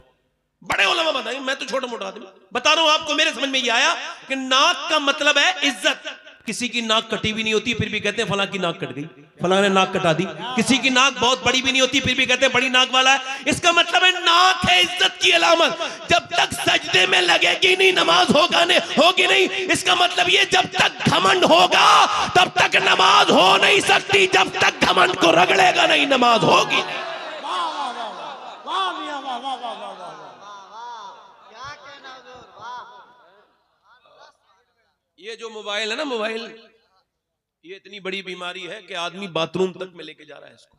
बड़े उलमा बताएंगे, मैं तो छोटा मोटा आदमी बता रहा हूं आपको। मेरे समझ में ये आया कि नाक का मतलब है इज्जत। किसी की नाक कटी भी नहीं होती फिर भी कहते हैं फलां की नाक कट गई, फलां ने नाक कटा दी। किसी की नाक बहुत बड़ी भी नहीं होती फिर भी कहते हैं बड़ी नाक वाला है। इसका मतलब है नाक है इज्जत की अलामत। जब तक सजदे में लगेगी नहीं नमाज होगी नहीं। इसका मतलब ये जब तक घमंड होगा तब तक नमाज हो नहीं सकती। जब तक घमंड को रगड़ेगा नहीं नमाज होगी नहीं। ये जो मोबाइल है ना, मोबाइल ये इतनी बड़ी बीमारी है कि आदमी बाथरूम तक में लेके जा रहा है इसको।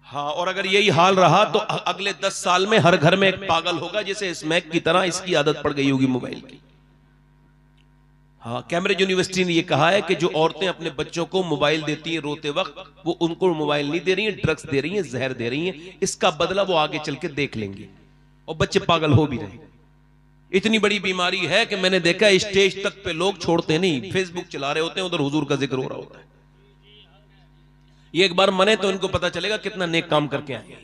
हाँ, और अगर यही हाल रहा तो अगले 10 साल में हर घर में एक पागल होगा जिसे स्मैक की तरह इसकी आदत पड़ गई होगी मोबाइल की। हाँ, कैम्ब्रिज यूनिवर्सिटी ने यह कहा है कि जो औरतें अपने बच्चों को मोबाइल देती हैं रोते वक्त, वो उनको मोबाइल नहीं दे रही हैं, ड्रग्स दे रही हैं, जहर दे रही हैं। इसका बदला वो आगे चल के देख लेंगे और बच्चे पागल हो भी रहे। इतनी बड़ी बीमारी है कि मैंने देखा स्टेज तक पे लोग छोड़ते नहीं, फेसबुक चला रहे होते हैं, उधर हुजूर का जिक्र हो रहा होता है। ये एक बार मने तो इनको पता चलेगा कितना नेक काम करके आए हैं।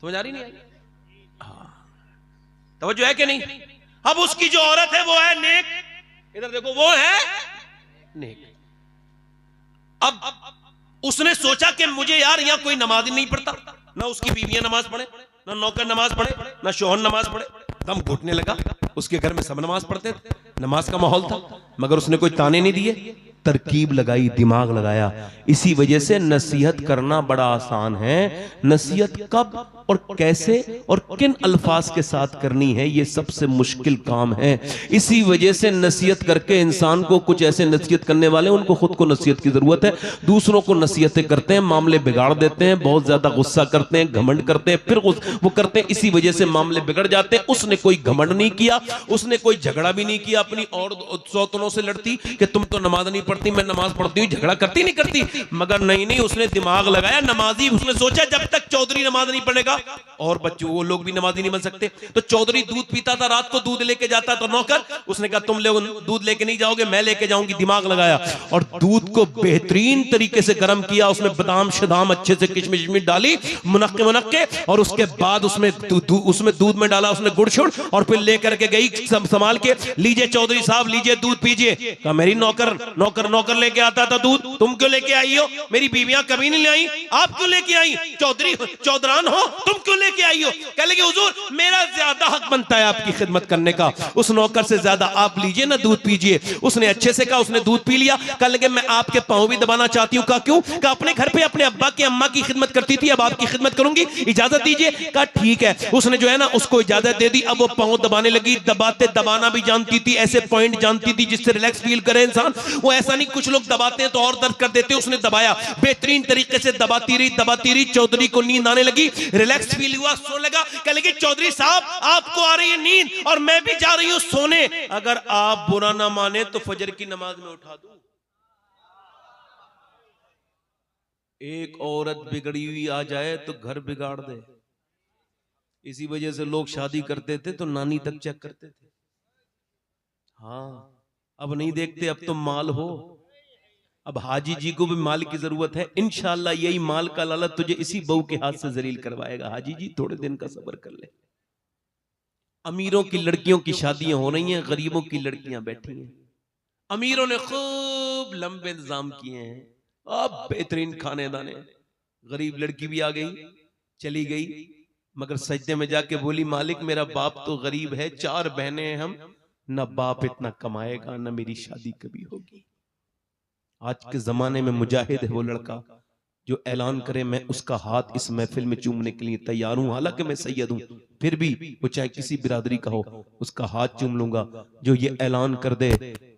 समझ आ रही नहीं आई? हाँ, तवज्जो है कि नहीं? अब उसकी जो औरत है वो है नेक, इधर देखो वो है नेक। अब उसने सोचा कि मुझे यार यहां कोई नमाज ही नहीं पढ़ता, ना उसकी बीवियां नमाज पढ़े, ना नौकर नमाज पढ़े, ना शोहर नमाज पढ़े। दम घुटने लगा। उसके घर में सब नमाज पढ़ते थे, नमाज का माहौल था, मगर उसने कोई ताने नहीं दिए, तरकीब लगाई, दिमाग लगाया। इसी वजह से नसीहत करना बड़ा आसान है। नसीहत कब और कैसे और किन अल्फाज के साथ करनी है, यह सबसे मुश्किल काम है। इसी वजह से नसीहत करके इंसान को, कुछ ऐसे नसीहत करने वाले उनको खुद को नसीहत की जरूरत है, दूसरों को नसीहतें करते हैं, मामले बिगाड़ देते हैं, बहुत ज्यादा गुस्सा करते हैं, घमंड करते हैं, फिर वो करते हैं, इसी वजह से मामले बिगड़ जाते हैं। उसने कोई घमंड नहीं किया, उसने कोई झगड़ा भी नहीं किया अपनी और सौतनों से लड़ती कि तुम तो नमाज नहीं पढ़ती, मैं नमाज पढ़ती हूँ, झगड़ा करती नहीं करती। मगर नहीं, उसने दिमाग लगाया, नमाजी। उसने सोचा जब तक चौधरी नमाज नहीं पढ़ेगा और बच्चों वो लोग भी नमाजी नहीं बन सकते। तो चौधरी दूध पीता था, रात को दूध लेके जाता तो नौकर, उसने कहा तुम लोग दूध लेके नहीं जाओगे, मैं लेके जाऊंगी। दिमाग लगाया और दूध को बेहतरीन तरीके से गर्म किया। उसमें बादाम शदाम अच्छे से किशमिश डाली, मुनक्के, और उसके बाद उसमें दूध में डाला उसने गुड़ शुड़, और फिर लेकर के गई संभाल के, लीजिए चौधरी साहब लीजिए दूध पीजिए। कहा मेरी नौकर लेके आता था दूध, तुम क्यों लेके आई हो? मेरी बीवियां कभी नहीं लाई, आप क्यों लेके आई? चौधरान हो, तुम क्यों लेके आई हो? कह लगे हुजूर मेरा ज्यादा हक बनता है आपकी खिदमत करने का, उस नौकर से ज्यादा आप लीजिए ना दूध पीजिए। उसने अच्छे से कहा, उसने दूध पी लिया। कह लगे मैं आपके पांव भी दबाना चाहती हूँ। कहा क्यों? कहा अपने घर पे अपने अब्बा की अम्मा की खिदमत करती थी, अब आपकी खिदमत करूंगी, इजाजत दीजिए। कहा ठीक है। उसने जो है ना उसको इजाजत दे दी। अब वो पांव दबाने लगी, दबाना भी जानती थी, ऐसे पॉइंट जानती थी जिससे रिलैक्स फील करे इंसान। वो ऐसा नहीं कुछ लोग दबाते हैं तो और दर्द कर देते, उसने दबाया, बेहतरीन तरीके से दबाती रही। चौधरी को नींद आने लगी, रिलैक्स फील हुआ, सो लगा। कह लगी चौधरी साहब आपको आ रही है नींद और मैं भी जा रही हूं सोने, अगर आप बुरा ना माने तो फजर की नमाज में उठा दूं। एक औरत बिगड़ी हुई आ जाए तो घर बिगाड़ दे। इसी वजह से लोग शादी करते थे तो नानी तक चेक करते थे। हाँ, अब नहीं देखते, अब तो माल हो। अब हाजी जी को भी माल की जरूरत है। इंशाल्लाह यही माल का लालच तुझे इसी बहू के हाथ से जलील करवाएगा। हाजी जी थोड़े दिन का सब्र कर ले। अमीरों की लड़कियों की शादियां हो रही हैं, गरीबों की लड़कियां बैठी हैं। अमीरों ने खूब लंबे इंतजाम किए हैं, अब बेहतरीन खाने दाने। गरीब लड़की भी आ गई, चली गई, मगर सजदे में जाके बोली मालिक मेरा बाप तो गरीब है, 4 बहनें हैं हम, न बाप इतना कमाएगा न मेरी शादी कभी होगी। आज के जमाने में मुजाहिद है वो लड़का जो ऐलान करे मैं उसका हाथ इस महफिल में चूमने के लिए तैयार हूं, हालांकि मैं सैयद हूं, फिर भी वो चाहे किसी बिरादरी का हो उसका हाथ चूम लूंगा। जो ये ऐलान कर दे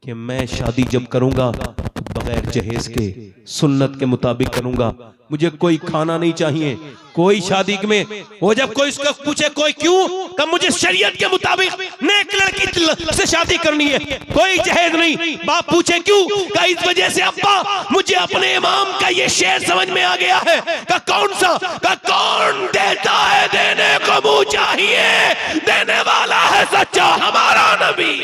कि मैं शादी जब करूंगा तो बगैर जहेज के सुन्नत के मुताबिक करूंगा, मुझे कोई खाना नहीं चाहिए, कोई शादी में वो जब कोई उसका पूछे कोई क्यों, कब मुझे शरीयत के मुताबिक नेक लड़की से शादी करनी है, कोई जहेज नहीं। बाप पूछे क्यों, का इस वजह से अब्बा मुझे अपने इमाम का ये शेर समझ में आ गया है। का कौन सा? का कौन देता है देने को मुंह चाहिए, देने वाला है सच्चा हमारा नबी।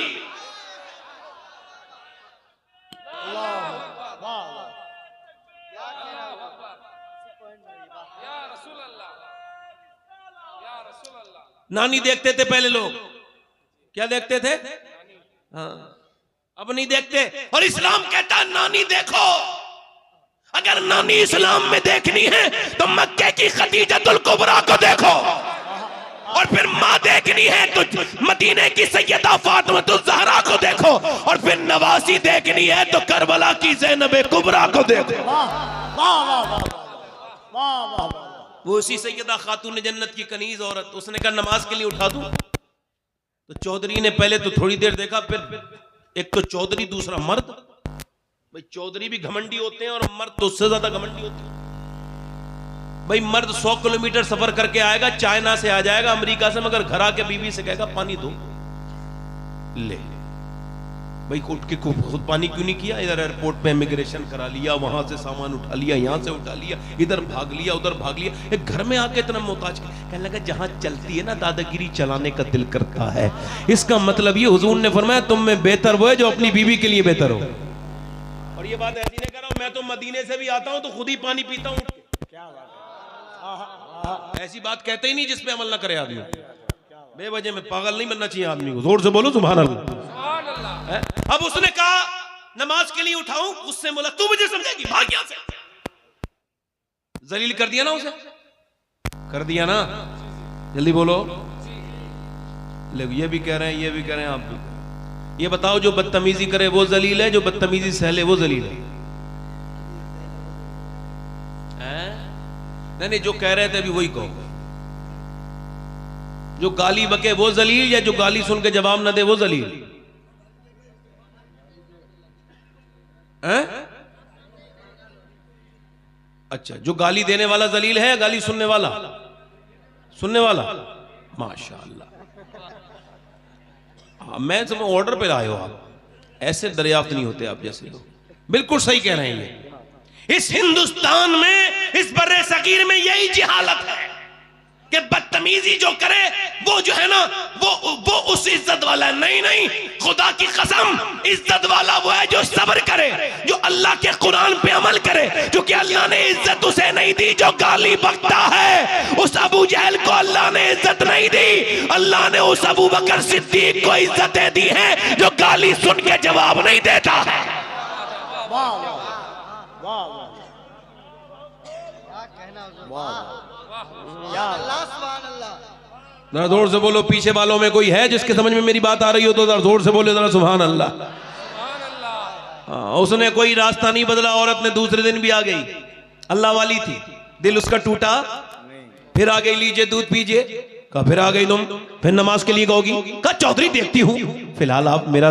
नानी देखते थे पहले लोग, क्या देखते थे? हाँ, अब नहीं देखते। और इस्लाम कहता है नानी देखो। अगर नानी इस्लाम में देखनी है तो मक्के की खदीजतुल कुबरा को देखो, और फिर माँ देखनी है तो मदीने की सैयदा फातिमा ज़हरा को देखो, और फिर नवासी देखनी है तो करबला की ज़ैनब कुबरा को देखो। वो उसी सैयदा खातून जन्नत की कनीज औरत, उसने कहा नमाज के लिए उठा दूं, तो चौधरी ने पहले तो थोड़ी देर देखा, फिर एक तो चौधरी दूसरा मर्द, भाई चौधरी भी घमंडी होते हैं और मर्द तो उससे ज्यादा घमंडी होते हैं। भाई मर्द 100 किलोमीटर सफर करके आएगा, चाइना से आ जाएगा, अमेरिका से, मगर घर आके बीवी से कहेगा पानी दो, ले भाई उठ के खुद पानी क्यों नहीं किया? इधर एयरपोर्ट पे इमिग्रेशन करा लिया, वहां से सामान उठा लिया, यहां से उठा लिया, इधर भाग लिया, उधर भाग लिया, एक घर में आके इतना मोहताज। कहने लगा जहां चलती है ना दादागिरी चलाने का दिल करता है। इसका मतलब ये हुजूर ने फरमाया तुम में बेहतर वो है जो अपनी बीवी के लिए बेहतर हो। और ये बात ऐसी नहीं कर रहा हूं, मैं तो मदीने से भी आता हूं तो खुद ही पानी पीता हूं। क्या बात है? ऐसी बात कहते ही नहीं जिसपे अमल ना करे आदमी। बेवजह में पागल नहीं बनना चाहिए आदमी को। जोर से बोलो सुभान अल्लाह। अब उसने कहा नमाज के लिए उठाऊं, उससे बोला तू मुझे समझेगी, भाग यहां से। जलील कर दिया ना उसे, कर दिया ना, जल्दी बोलो। लोग ये भी कह रहे हैं, ये भी कह रहे हैं, आप भी। ये बताओ जो बदतमीजी करे वो जलील है, जो बदतमीजी सहले वो जलील है? नहीं, जो कह रहे थे अभी वही कहो। जो गाली बके वो जलील, या जो गाली सुन के जवाब ना दे वो जलील? अच्छा, जो गाली देने वाला जलील है, गाली सुनने वाला? सुनने वाला माशाअल्लाह। मैं समझ ऑर्डर पे आए हो आप, ऐसे दरियाफ्त नहीं होते आप जैसे लोग। बिल्कुल सही कह रहे हैं। ये इस हिंदुस्तान में, इस बर्रे सगीर में यही जिहालत है कि बदतमीजी जो करे वो जो है ना वो उस इज्जत वाला नहीं। नहीं, खुदा की कसम, इज्जत वाला वो है जो सब्र करे, जो अल्लाह के कुरान पे अमल करे। क्योंकि अल्लाह ने इज्जत उसे नहीं दी जो गाली बकता है। उस अबू जहल को अल्लाह ने इज्जत नहीं दी, अल्लाह ने उस अबू बकर सिद्दीक को इज्जतें दी हैं जो गाली सुन के जवाब नहीं देता है। जरा जोर से बोलो, पीछे वालों में कोई है जिसके समझ में मेरी बात आ रही हो तो जरा जोर से बोले, जरा सुभान अल्लाह। उसने कोई रास्ता नहीं बदला, औरत ने दूसरे दिन भी आ गई, अल्लाह वाली थी, दिल उसका टूटा, फिर आ गई लीजिए दूध पीजिए, कहा फिर आ गई तुम, फिर नमाज के लिए कहोगी, कहा चौधरी देखती हूँ, फिलहाल आप मेरा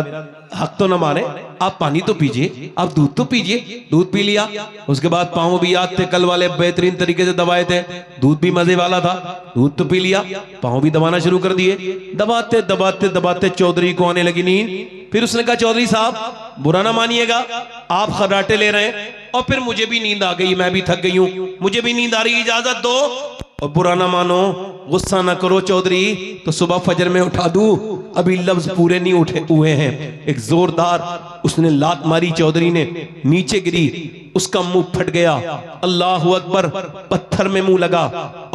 हक तो न माने, आप पानी तो पीजिए, आप दूध तो पीजिए। दूध पी लिया, उसके बाद पाँव भी याद थे कल वाले, बेहतरीन तरीके से दबाए थे, दूध भी मजे वाला था, दूध तो पी लिया, पाँव भी दबाना शुरू कर दिए। दबाते दबाते दबाते चौधरी को आने लगी नींद। फिर उसने कहा चौधरी साहब बुरा ना मानिएगा, आप खर्राटे ले रहे हैं और फिर मुझे भी नींद आ गई, मैं भी थक गई हूँ, मुझे भी नींद आ रही, इजाजत दो। और बुरा ना मानो, गुस्सा ना करो चौधरी, तो सुबह फजर में उठा दूं, अभी लफ्ज पूरे नहीं उठे हुए हैं। एक जोरदार उसने लात मारी, चौधरी ने नीचे गिरी, उसका मुंह फट गया, अल्लाहु अकबर, पत्थर में मुंह लगा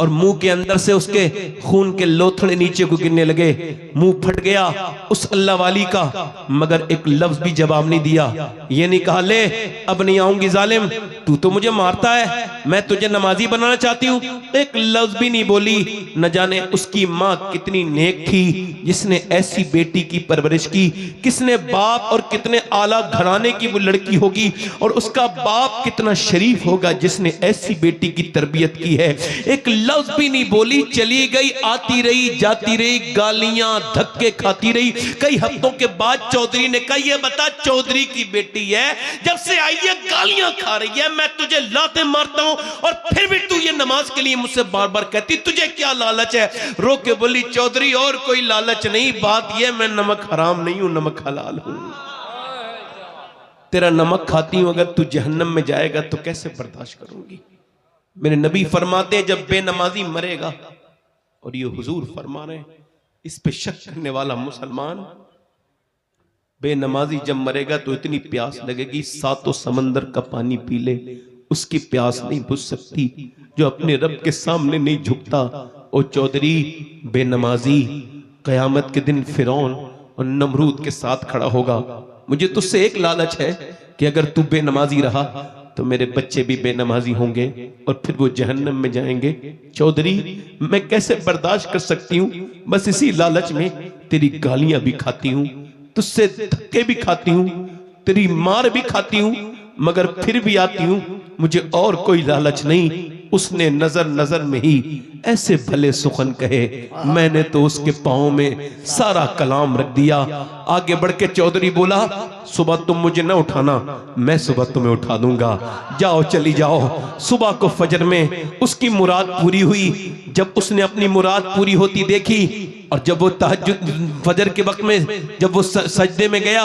और मुंह के अंदर से उसके खून के लोथड़े नीचे को गिरने लगे, मुंह फट गया उस अल्लाह वाली का, मगर एक लफ्ज भी जवाब नहीं दिया। ये नहीं कहा ले अब नहीं आऊंगी जालिम, तू तो मुझे मारता है, मैं तुझे नमाजी बनाना चाहती हूँ, एक लफ्ज भी नहीं बोली। न जाने उसकी माँ कितनी नेक थी जिसने ऐसी बेटी की परवरिश की, किसने बाप और कितने आला घराने की वो लड़की होगी, और उसका बाप कितना शरीफ होगा जिसने ऐसी बेटी की तरबियत की है। एक लफ्ज भी नहीं बोली, चली गई, आती रही जाती रही, गालियां धक्के खाती रही। कई हफ्तों के बाद चौधरी ने कहा ये बता, चौधरी की बेटी है, जब से आई है गालियां खा रही है, मैं तुझे लाते मारता हूं और फिर भी तू ये नमाज के लिए मुझसे बार बार कहती, तुझे क्या लालच है? रो के बोली चौधरी और कोई लालच नहीं, बात यह मैं नमक हराम नहीं हूं, नमक हलाल हूं। तेरा नमक खाती हूं, अगर तू जहन्नम में जाएगा तो कैसे बर्दाश्त करूंगी? मेरे नबी फरमाते हैं जब बेनमाजी मरेगा, और ये हुजूर फरमा रहे हैं, इस पे शक करने वाला मुसलमान बेनमाजी जब मरेगा तो इतनी प्यास लगेगी सातों समंदर का पानी पी ले, उसकी प्यास नहीं बुझ सकती। जो अपने रब के सामने नहीं झुकता ओ चौधरी बेनमाजी, कयामत के दिन फिरौन और नमरूद के साथ खड़ा होगा। मुझे तुझसे एक लालच है कि अगर तू बेनमाजी रहा तो मेरे बच्चे भी बेनमाजी होंगे और फिर वो जहन्नम में जाएंगे। चौधरी मैं कैसे बर्दाश्त कर सकती हूँ, बस इसी लालच में तेरी गालियां भी खाती हूँ, तुझसे धक्के भी खाती हूँ, तेरी मार भी खाती हूँ, मगर फिर भी आती हूँ, मुझे और कोई लालच नहीं। उसने नजर नजर में ही ऐसे भले सुखन कहे, मैंने तो उसके पाँव में सारा कलाम रख दिया। आगे बढ़ के चौधरी बोला, सुबह तुम मुझे न उठाना, मैं सुबह तुम्हें उठा दूंगा, जाओ चली जाओ। सुबह को फजर में उसकी मुराद पूरी हुई। जब उसने अपनी मुराद पूरी होती देखी और जब वो तहज्जुद फजर के वक्त में जब वो सजदे में गया,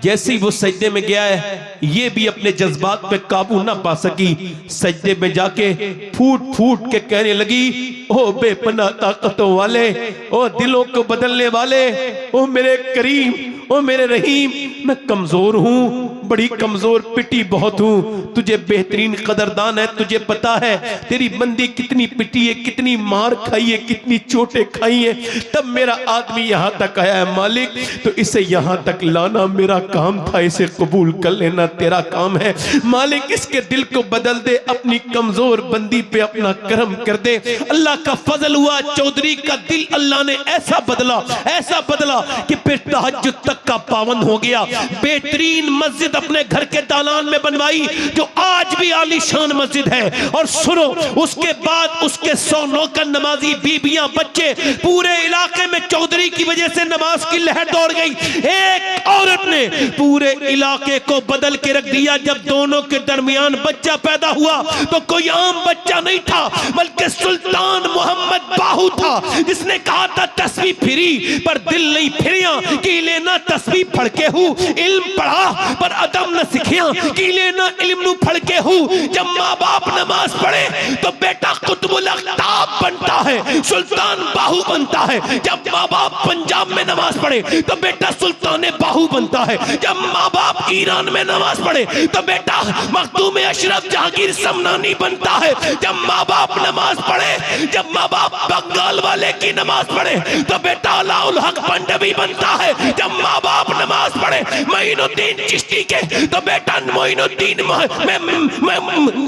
जैसे ही वो सजदे में गया है, ये भी अपने जज्बात पे काबू ना पा सकी। सजदे में जाके फूट फूट के कहने लगी, ओ बेपनाह ताकतों वाले, ओ दिलों को बदलने वाले, ओ मेरे करीम, ओ मेरे रहीम, मैं कमजोर हूँ, बड़ी कमजोर पिटी बहुत हूँ, तुझे बेहतरीन कदरदान है, तुझे पता है तेरी बंदी कितनी पिटी है, कितनी मार खाई है, कितनी चोटें खाई है, तब मेरा आदमी यहाँ तक आया है। मालिक तो इसे यहाँ तक लाना मेरा काम था, इसे कबूल कर लेना तेरा काम है। मालिक इसके दिल को बदल दे, अपनी कमजोर बंदी पे अपना करम कर दे। अल्लाह का फजल हुआ, चौधरी का दिल अल्लाह ने ऐसा बदला कि फिर तहज्जुद तक का पावन हो गया। बेहतरीन मस्जिद अपने घर के दालान में बनवाई, जो आज भी आलीशान मस्जिद है। और सुनो, उसके बाद उसके 100 नौकर नमाजी, बीबियां, बच्चे, पूरे इलाके में चौधरी की वजह से नमाज की लहर दौड़ गई। एक औरत ने पूरे इलाके को बदल के रख दिया। जब दोनों के दरमियान बच्चा पैदा हुआ तो कोई आम बच्चा नहीं था, बल्कि सुल्तान मोहम्मद बाहू था, जिसने कहा था तस्बीह फिरी पर दिल नहीं फिरिया, की लेना तस्बीह पढ़ के हूँ, इल्म पढ़ा पर अदब न सीखिया, की लेना इल्म नु पढ़ के हूँ। जब माँ बाप नमाज पढ़े तो बेटा कुतुबुल अख्ताब बनता है, सुल्तान बाहू बनता है। जब माँ बाप पंजाब में नमाज पढ़े तो बेटा सुल्तान बाहू बनता है। जब माँ बाप ईरान में नमाज पढ़े तो बेटा मखदूम अशरफ जहांगीर समनानी बनता है। जब माँ बाप नमाज पढ़े, जब माँ बाप बंगाल वाले की नमाज पढ़े तो बेटा अलाउल हक पंडवी बनता है। जब माँ बाप नमाज पढ़े मोइनुद्दीन चिश्ती के तो बेटा मोइनुद्दीन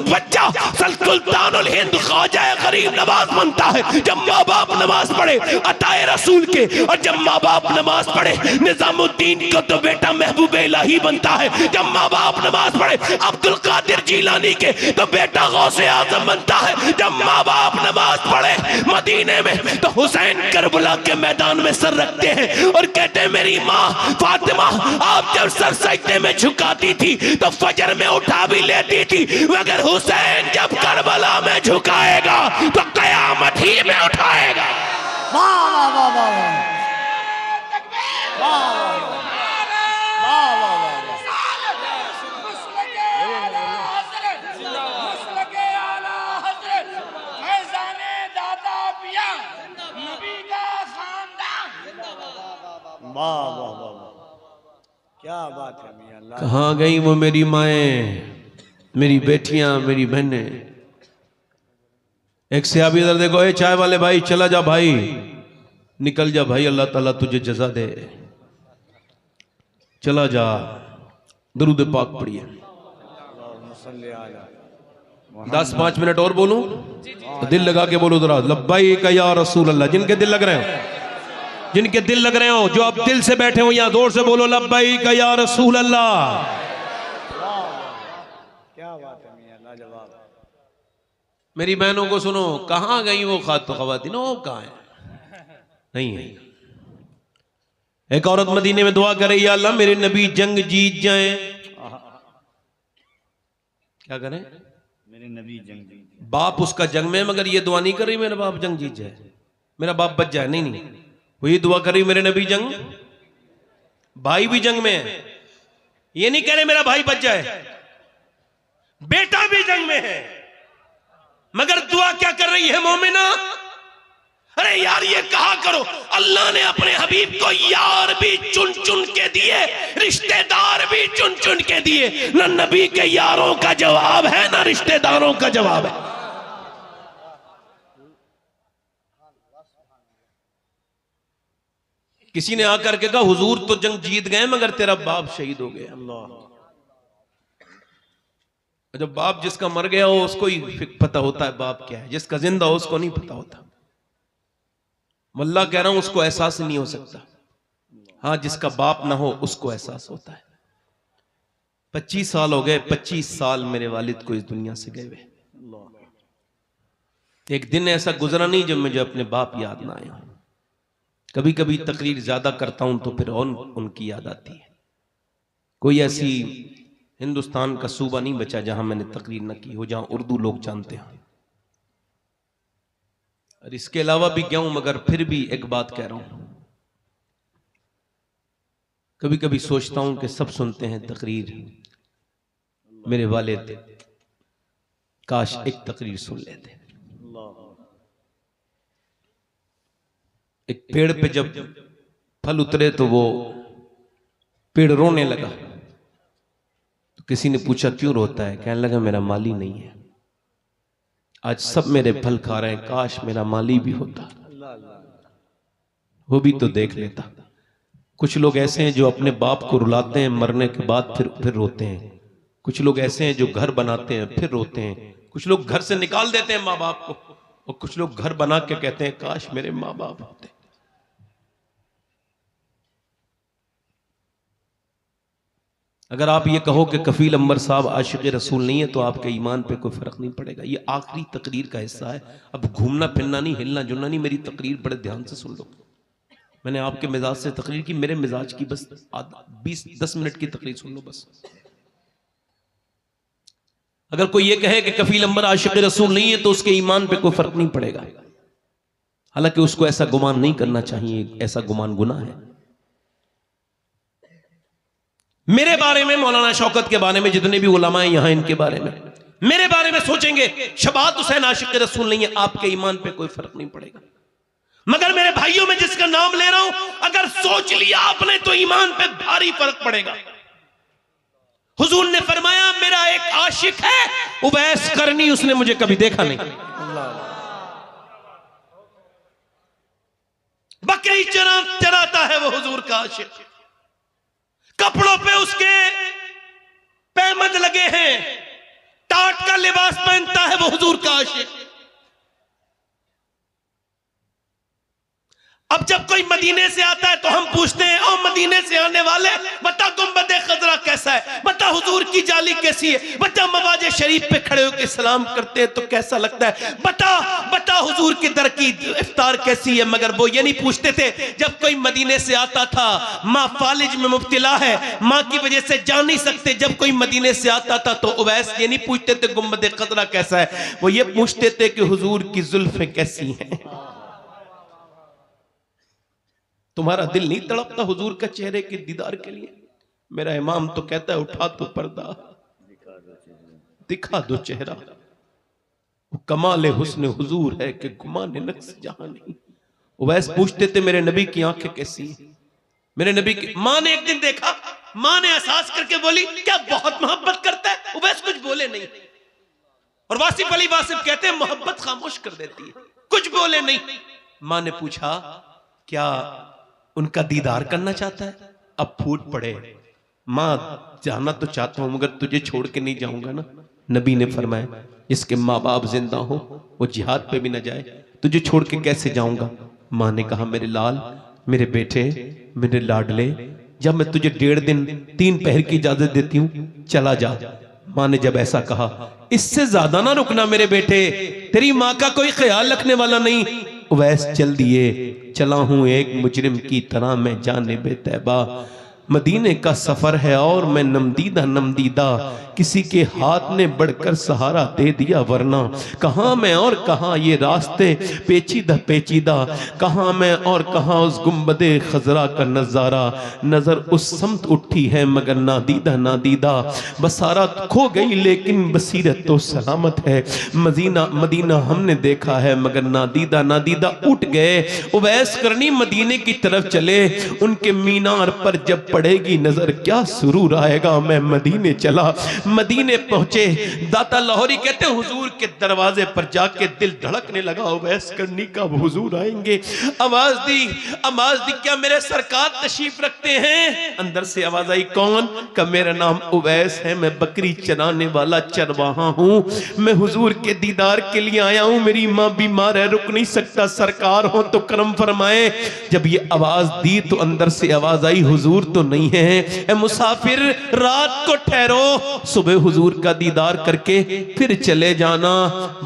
बच्चा सुल्तानुल हिंद ख्वाजा गरीब नवाज बनता है। जब माँ बाप नमाज पढ़े अताए रसूल के, और जब माँ बाप नमाज पढ़े निजामुद्दीन को तो बेटा महबूब इलाही बनता है। जब माँ बाप नमाज पढ़े अब्दुल कादिर जीलानी के तो बेटा गौसे आजम बनता है। जब माँ बाप नमाज पढ़े मदीने में तो हुसैन करबला के मैदान में सर रखते हैं और कहते हैं, मेरी माँ फातिमा आप जब सर सजदे में झुकाती थी तो फजर में उठा भी लेती थी, मगर हुसैन जब करबला में झुकाएगा तो कयामत ही में उठाएगा। वाह वाह वाह वाह वाह वाह वाह, क्या बात है मियां अल्लाह। कहाँ गई वो मेरी माएं, मेरी बेटियां, मेरी बहनें। एक से आप इधर देखो, ए चाय वाले भाई चला जा भाई, निकल जा भाई, अल्लाह ताला तुझे जज़ा दे, चला जा। दरूद पाक पढ़िए। 10-5 मिनट और बोलूं तो दिल लगा के बोलो जरा, लब्बैक या रसूल अल्लाह। जिनके दिल लग रहे हो, जिनके दिल लग रहे हो, जो आप दिल से बैठे हो यहाँ जोर से बोलो, लब्बैक या रसूल अल्लाह। क्या बात है मियां अल्लाह, जवाब। मेरी बहनों को सुनो, कहां गई वो खवातीन, वो कहां है? नहीं है। एक औरत मदीने में दुआ करे, या अल्लाह मेरे नबी जंग जीत जाएं। क्या करें? मेरे नबी जंग जीत। बाप उसका जंग में, मगर ये दुआ नहीं कर रही मेरा बाप जंग जीत जाए, मेरा बाप बच जाए। नहीं, वो ये दुआ कर रही मेरे नबी जंग, भाई भी जंग में है, ये नहीं कह रहे मेरा भाई बच जाए, बेटा भी जंग में है, मगर दुआ क्या कर रही है मोमिना? अरे यार ये कहा करो, अल्लाह ने अपने हबीब को यार भी चुन चुन के दिए, रिश्तेदार भी चुन चुन के दिए। ना नबी के यारों का जवाब है, ना रिश्तेदारों का जवाब है। किसी ने आकर के कहा हुजूर तो जंग जीत गए मगर तेरा बाप शहीद हो गया। जब बाप जिसका मर गया हो उसको ही पता होता है बाप क्या है, जिसका जिंदा हो उसको नहीं पता होता। अल्लाह कह रहा हूं उसको एहसास नहीं हो सकता, हाँ जिसका बाप ना हो उसको एहसास होता है। 25 साल हो गए, 25 साल मेरे वालिद को इस दुनिया से गए हुए। एक दिन ऐसा गुजरा नहीं जब मुझे अपने बाप याद ना आया। कभी कभी तकरीर ज्यादा करता हूं तो फिर और उनकी याद आती है। कोई ऐसी हिंदुस्तान का सूबा नहीं बचा जहां मैंने तकरीर न की हो, जहां उर्दू लोग जानते हैं। और इसके अलावा भी गया हूं, मगर फिर भी एक बात कह रहा हूं, कभी कभी सोचता हूं कि सब सुनते हैं तकरीर, मेरे वालिद काश एक तकरीर सुन लेते। एक पेड़ पे जब फल उतरे तो वो पेड़ रोने लगा। तो किसी ने पूछा क्यों रोता है? कहने लगा मेरा माली नहीं है, आज सब मेरे फल खा रहे हैं, काश मेरा माली भी होता, वो भी तो देख लेता। कुछ लोग ऐसे हैं जो अपने बाप को रुलाते हैं, मरने के बाद फिर रोते हैं। कुछ लोग ऐसे हैं जो घर बनाते हैं फिर रोते हैं। कुछ लोग घर से निकाल देते हैं माँ बाप को, और कुछ लोग घर बना के कहते हैं काश मेरे माँ बाप होते। अगर आप ये कहो कि कफील अंबर साहब आशिक़ रसूल नहीं है तो आपके ईमान पे कोई फर्क नहीं पड़ेगा। ये आखिरी तकरीर का हिस्सा है, अब घूमना फिरना नहीं, हिलना जुलना नहीं। मेरी तकरीर बड़े ध्यान से सुन लो। मैंने आपके मिजाज से तकरीर की, मेरे मिजाज की बस 20-10 मिनट की तकरीर सुन लो बस। अगर कोई ये कहे कि कफील अंबर आशिक़ रसूल नहीं है तो उसके ईमान पे कोई फर्क नहीं पड़ेगा, हालांकि उसको ऐसा गुमान नहीं करना चाहिए, ऐसा गुमान गुनाह है। मेरे बारे में, मौलाना शौकत के बारे में, जितने भी उलमा हैं यहां, इनके बारे में, मेरे बारे में सोचेंगे शबात हुसैन आशिक़ रसूल नहीं है, आपके ईमान पे कोई फर्क नहीं पड़ेगा। मगर मेरे भाइयों में जिसका नाम ले रहा हूं, अगर सोच लिया आपने तो ईमान पे भारी फर्क पड़ेगा। हुजूर ने फरमाया मेरा एक आशिक है उवैस करनी, उसने मुझे कभी देखा नहीं। बकरी चराता है वो हुजूर का आशिक, कपड़ों पे उसके पैमद लगे हैं, टाट का लिबास पहनता है वो हुजूर का आशिक। अब जब कोई मदीने से आता है तो हम पूछते हैं ओ मदीने से आने वाले, बता गुंबद खजरा कैसा है, बता हुजूर की जाली कैसी है, बता मवाजे शरीफ पे खड़े होकर सलाम करते हैं तो कैसा लगता है, बता हुजूर की दर की इफ्तार कैसी है। मगर वो ये नहीं पूछते थे जब कोई मदीने से आता था, माँ फालिज में मुब्तला है, माँ की वजह से जा नहीं सकते, जब कोई मदीने से आता था तो उवैस ये नहीं पूछते थे गुंबद खजरा कैसा है, वो ये पूछते थे कि हुजूर की जुल्फें कैसी हैं। तुम्हारा दिल नहीं तड़पता हुजूर का चेहरे के दीदार के लिए? मेरा इमाम तो कहता है उठा तो पर्दा, दिखा दो चेहरा, वो कमाल हुस्न हुजूर है कि गुमान नक्श जहां नहीं। उवैस पूछते थे मेरे नबी की आंखें कैसी हैं, मेरे नबी की। मां ने एक दिन देखा, मां ने एहसास करके बोली क्या बहुत मोहब्बत करता है? उवैस कुछ बोले नहीं, और वासिफ अली वासिफ कहते हैं मोहब्बत खामोश कर देती है, कुछ बोले नहीं। मां ने पूछा क्या उनका दीदार करना चाहता है? अब फूट पड़े, मां जाना तो चाहता हूं मगर तुझे छोड़ के नहीं जाऊंगा ना। नबी ने फरमाया जिसके माँ बाप जिंदा हो वो जिहाद पे भी ना जाए, तुझे छोड़ के कैसे जाऊंगा? मां ने कहा मेरे लाल, मेरे बेटे, मेरे लाडले, जब मैं तुझे 1.5 दिन 3 पहर की इजाजत देती हूं, चला जा। मां ने जब ऐसा कहा इससे ज्यादा ना रुकना मेरे बेटे, तेरी मां का कोई ख्याल रखने वाला नहीं। उवैस चल दिए, चला हूं एक मुजरिम की तरह मैं जानिब तैबा, मदीने का सफर है और मैं नमदीदा, किसी के हाथ ने बढ़कर सहारा दे दिया, वरना कहां मैं और कहां ये रास्ते पेचीदा, कहां मैं और कहां उस गुंबदे खजरा का नजारा। नजर उस समत उठी है मगर नादीदा, बसारत खो गई लेकिन बसीरत तो सलामत है। मदीना हमने देखा है मगर नादीदा उठ गए। उवैस करनी मदीने की तरफ चले, उनके मीनार पर जब पड़ेगी नजर क्या सुरूर आएगा। मैं मदीने चला, मदीने पहुंचे। दाता लाहौरी कहते हुजूर के दरवाजे पर जाके दिल धड़कने लगा, उवैस करनी का हुजूर आएंगे। आवाज दी क्या मेरे सरकार तशरीफ रखते हैं? अंदर से आवाज आई, कौन? का मेरा नाम उवैस है, मैं बकरी चराने वाला चरवाहा हूं, मैं हुजूर के दीदार के लिए आया हूं, मेरी माँ बीमार है, रुक नहीं सकता, सरकार हो तो करम फरमाए। जब ये आवाज दी तो अंदर से आवाज आई, हुजूर तो नहीं है, ए मुसाफिर रात को ठहरो, सुबह हुजूर का दीदार करके फिर चले जाना।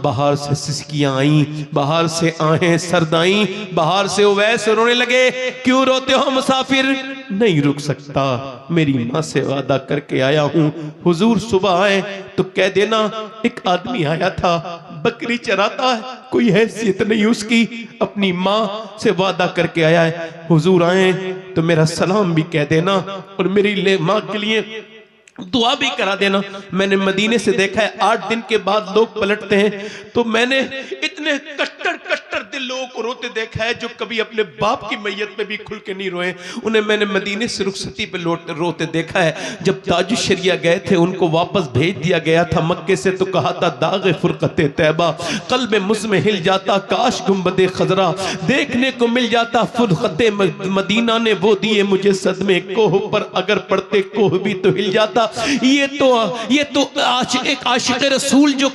बाहर से सिसकियां आई, बाहर से आहें सर्द आई, बाहर से उवैस रोने लगे। क्यों रोते हो मुसाफिर? नहीं रुक सकता, मेरी माँ से वादा करके आया हूं, हुजूर सुबह आए तो कह देना एक आदमी आया था, बकरी चराता है, कोई हैसियत नहीं उसकी, अपनी माँ से वादा करके आया है, हुजूर आए तो मेरा सलाम भी कह देना और मेरी माँ के लिए दुआ भी करा देना। मैंने मदीने से देखा है 8 दिन के बाद लोग पलटते हैं, तो मैंने इतने कट्टर दिल लोगों को रोते देखा है जो कभी अपने बाप की मैयत में भी खुल के नहीं रोए, उन्हें मैंने मदीने से रुखसती पे रोते देखा है। जब ताजुश शरिया गए थे उनको वापस भेज दिया गया था मक्के से, तो कहा था दागे फुरकते तैबा कल्ब मुझ में हिल जाता, काश गुंबदे खजरा देखने को मिल जाता, फुरकते मदीना ने वो दिए मुझे सदमे, कोह पर अगर पड़ते कोह भी तो हिल जाता। ये तो एक आशिक रसूल जो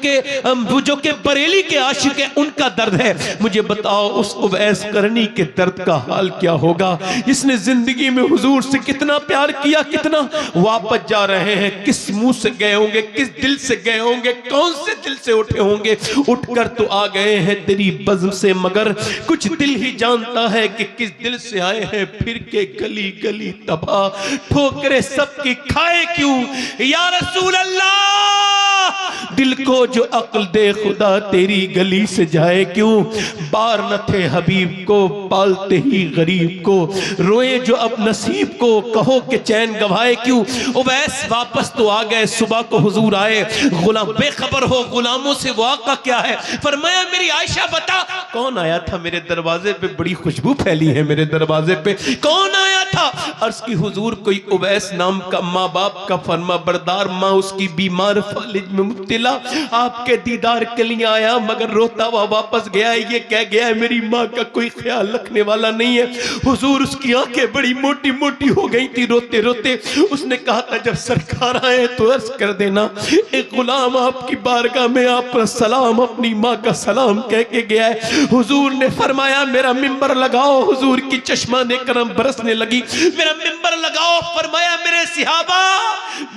के बरेली के आशिक है, उनका दर्द है। मुझे बताओ उस उवैस करनी के दर्द का हाल क्या होगा, जिसने जिंदगी में हुजूर से कितना प्यार किया, कितना। वापस जा रहे हैं, किस मुंह से गए होंगे, किस दिल से गए होंगे, कौन से दिल से उठे होंगे? उठकर तो आ गए हैं तेरी बज़्म से, मगर कुछ दिल ही जानता है कि किस दिल से आए हैं। फिर के गली गली तबाह, ठोकरे सबकी खाए क्यों या रसूल अल्लाह, दिल को जो अक्ल दे खुदा तेरी गली से जाए क्यों। बार न थे हबीब को पालते ही गरीब को, रोए जो अब नसीब को कहो कि चैन गवाए क्यों। उवैस वापस तो आ गए, सुबह को हुजूर आए, गुलाम बेखबर हो गुलामों से वाक़ा क्या है। फरमाया मेरी आयशा बता कौन आया था मेरे दरवाजे पे, बड़ी खुशबू फैली है मेरे दरवाजे पे, कौन आया था? अर्ज़ की हुजूर कोई उवैस नाम का माँ बाप का फरमा बरदार, माँ उसकी बीमार फालिज में मुब्तला, आपके दीदार के लिए आया मगर रोता हुआ वापस गया है। ये कह गया है मेरी माँ का कोई ख्याल रखने वाला नहीं है। हुजूर उसकी आंखें बड़ी मोटी मोटी हो गई थी रोते रोते। उसने कहा था जब सरकार आए तो अर्ज कर देना एक गुलाम आपकी बारगाह में आप पर सलाम, अपनी माँ का सलाम कह के गया है। हुजूर ने फरमाया मेरा मिंबर लगाओ। हुजूर की चश्माने करम बरसने लगी, मेरा मिंबर लगाओ। फरमाया मेरे सिहाबा